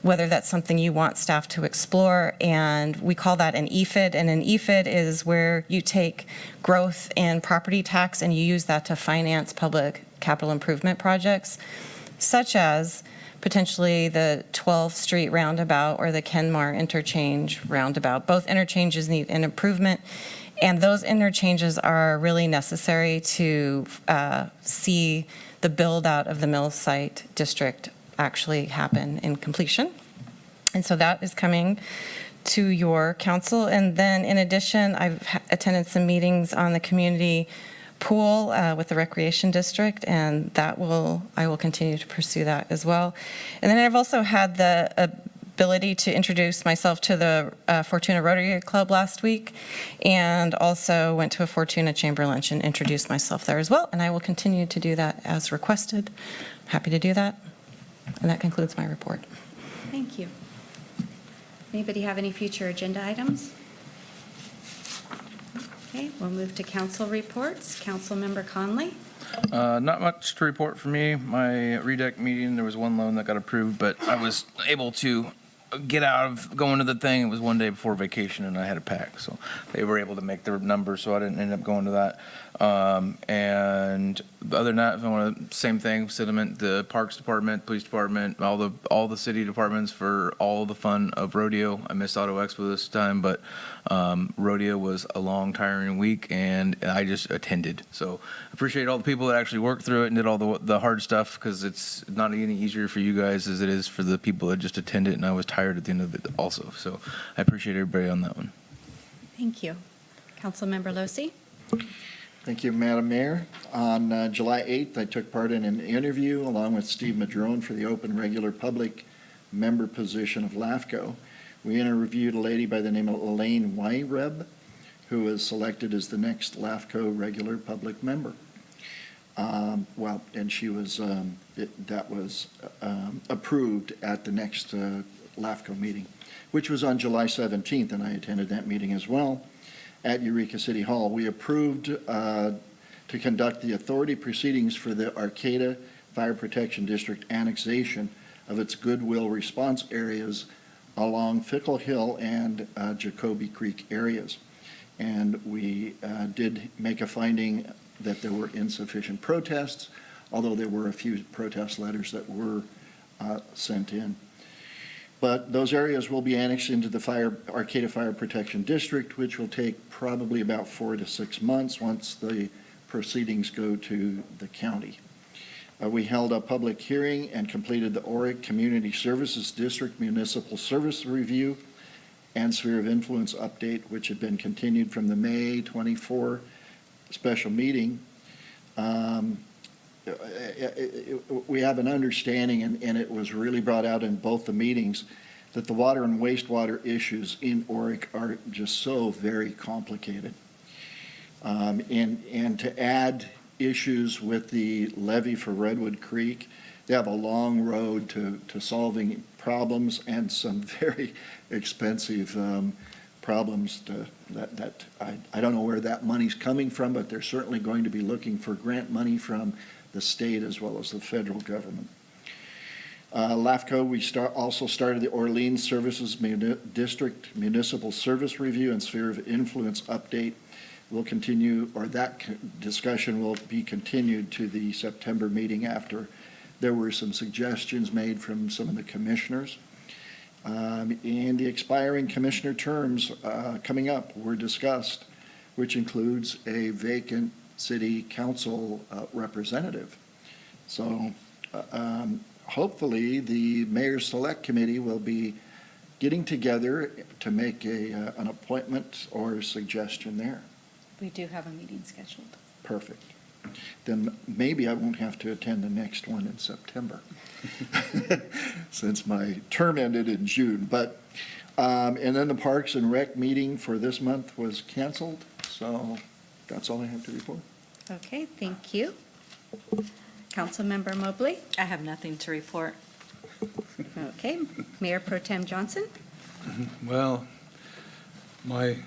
whether that's something you want staff to explore. And we call that an EFID. And an EFID is where you take growth in property tax and you use that to finance public capital improvement projects, such as potentially the 12th Street roundabout or the Kenmar interchange roundabout. Both interchanges need an improvement, and those interchanges are really necessary to see the build out of the mill site district actually happen in completion. And so that is coming to your council. And then in addition, I've attended some meetings on the community pool with the recreation district, and I will continue to pursue that as well. And then I've also had the ability to introduce myself to the Fortuna Rotary Club last week, and also went to a Fortuna Chamber lunch and introduced myself there as well. And I will continue to do that as requested. I'm happy to do that. And that concludes my report. Thank you. Anybody have any future agenda items? Okay, we'll move to council reports. Councilmember Conley. Not much to report for me. My REDEC meeting, there was one loan that got approved, but I was able to get out of going to the thing. It was one day before vacation, and I had to pack, so they were able to make their numbers, so I didn't end up going to that. And other than that, I want to same thing. Sentiment, the Parks Department, Police Department, all the city departments for all the fun of rodeo. I missed Auto Expo this time, but rodeo was a long, tiring week, and I just attended. So appreciate all the people that actually worked through it and did all the hard stuff, because it's not any easier for you guys as it is for the people that just attend it, and I was tired at the end of it also. So I appreciate everybody on that one. Thank you. Councilmember Losi? Thank you, Madam Mayor. On July 8th, I took part in an interview along with Steve Madrone for the open regular public member position of LAFCO. We interviewed a lady by the name of Elaine Wyreb, who was selected as the next LAFCO regular public member. And she was, that was approved at the next LAFCO meeting, which was on July 17th, and I attended that meeting as well at Eureka City Hall. We approved to conduct the authority proceedings for the Arcata Fire Protection District annexation of its Goodwill response areas along Fickle Hill and Jacoby Creek areas. And we did make a finding that there were insufficient protests, although there were a few protest letters that were sent in. But those areas will be annexed into the Arcata Fire Protection District, which will take probably about 4 to 6 months once the proceedings go to the county. We held a public hearing and completed the Oric Community Services District Municipal Service Review and Sphere of Influence update, which had been continued from the May 24 special meeting. We have an understanding, and it was really brought out in both the meetings, that the water and wastewater issues in Oric are just so very complicated. And to add issues with the levee for Redwood Creek, they have a long road to solving problems and some very expensive problems that I don't know where that money's coming from, but they're certainly going to be looking for grant money from the state as well as the federal government. LAFCO, we also started the Orleans Services District Municipal Service Review and Sphere of Influence update. We'll continue, or that discussion will be continued to the September meeting after there were some suggestions made from some of the commissioners. And the expiring commissioner terms coming up were discussed, which includes a vacant city council representative. So hopefully the Mayor's Select Committee will be getting together to make an appointment or suggestion there. We do have a meeting scheduled. Perfect. Then maybe I won't have to attend the next one in September since my term ended in June. But and then the Parks and Rec meeting for this month was canceled. So that's all I have to report. Okay, thank you. Councilmember Mobley? I have nothing to report. Okay, Mayor Pro Tem Johnson? Well, my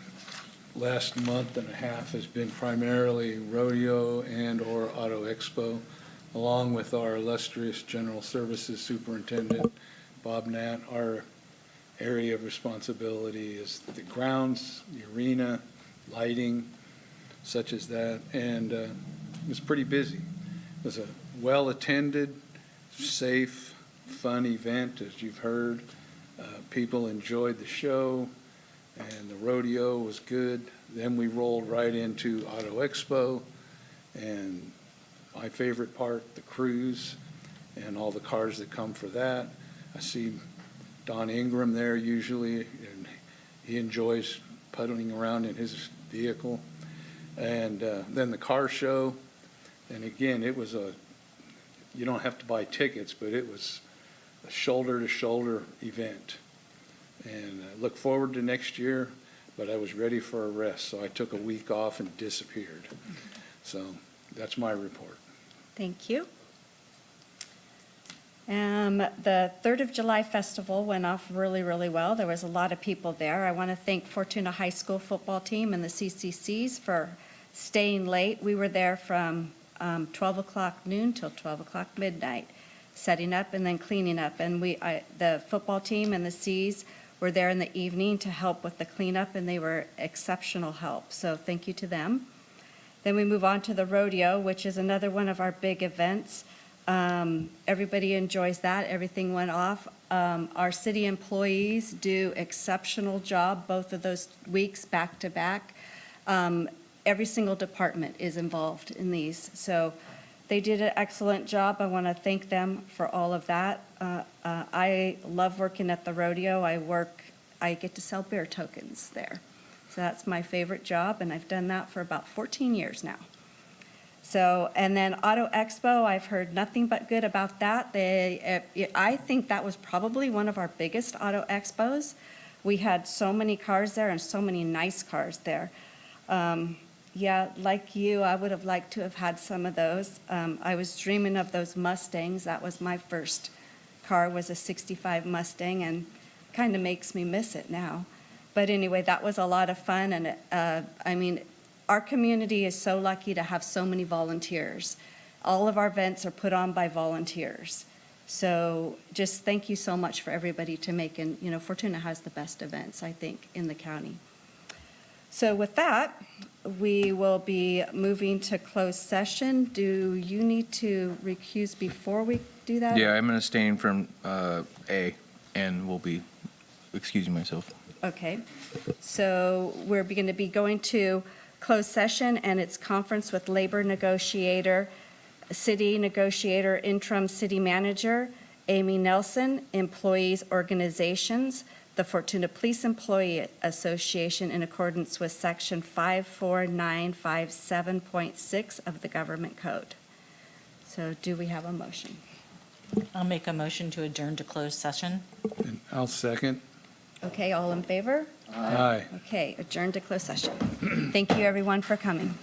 last month and a half has been primarily rodeo and/or Auto Expo, along with our illustrious General Services Superintendent, Bob Nat. Our area of responsibility is the grounds, the arena, lighting, such as that, and it was pretty busy. It was a well-attended, safe, fun event, as you've heard. People enjoyed the show, and the rodeo was good. Then we rolled right into Auto Expo, and my favorite part, the cruise, and all the cars that come for that. I see Don Ingram there usually, and he enjoys puttering around in his vehicle. And then the car show, and again, it was you don't have to buy tickets, but it was a shoulder-to-shoulder event. And I look forward to next year, but I was ready for a rest, so I took a week off and disappeared. So that's my report. Thank you. The 3rd of July Festival went off really, really well. There was a lot of people there. I want to thank Fortuna High School football team and the CCCs for staying late. We were there from 12 o'clock noon till 12 o'clock midnight. setting up and then cleaning up. And the football team and the C's were there in the evening to help with the cleanup, and they were exceptional help. So thank you to them. Then we move on to the rodeo, which is another one of our big events. Everybody enjoys that. Everything went off. Our city employees do exceptional job both of those weeks back to back. Every single department is involved in these. So they did an excellent job. I want to thank them for all of that. I love working at the rodeo. I get to sell beer tokens there. So that's my favorite job, and I've done that for about 14 years now. So, and then Auto Expo, I've heard nothing but good about that. I think that was probably one of our biggest Auto Expos. We had so many cars there and so many nice cars there. Yeah, like you, I would have liked to have had some of those. I was dreaming of those Mustangs. That was my first car, was a 65 Mustang, and kind of makes me miss it now. But anyway, that was a lot of fun, and I mean, our community is so lucky to have so many volunteers. All of our events are put on by volunteers. So just thank you so much for everybody to make, and you know, Fortuna has the best events, I think, in the county. So with that, we will be moving to closed session. Do you need to recuse before we do that? Yeah, I'm going to abstain from A, and will be excusing myself. Okay. So we're going to be going to closed session, and it's conference with labor negotiator, city negotiator, interim city manager, Amy Nelson, employees organizations, the Fortuna Police Employee Association in accordance with section 54957.6 of the government code. So do we have a motion? I'll make a motion to adjourn to closed session. And I'll second. Okay, all in favor? Aye. Okay, adjourn to closed session. Thank you, everyone, for coming.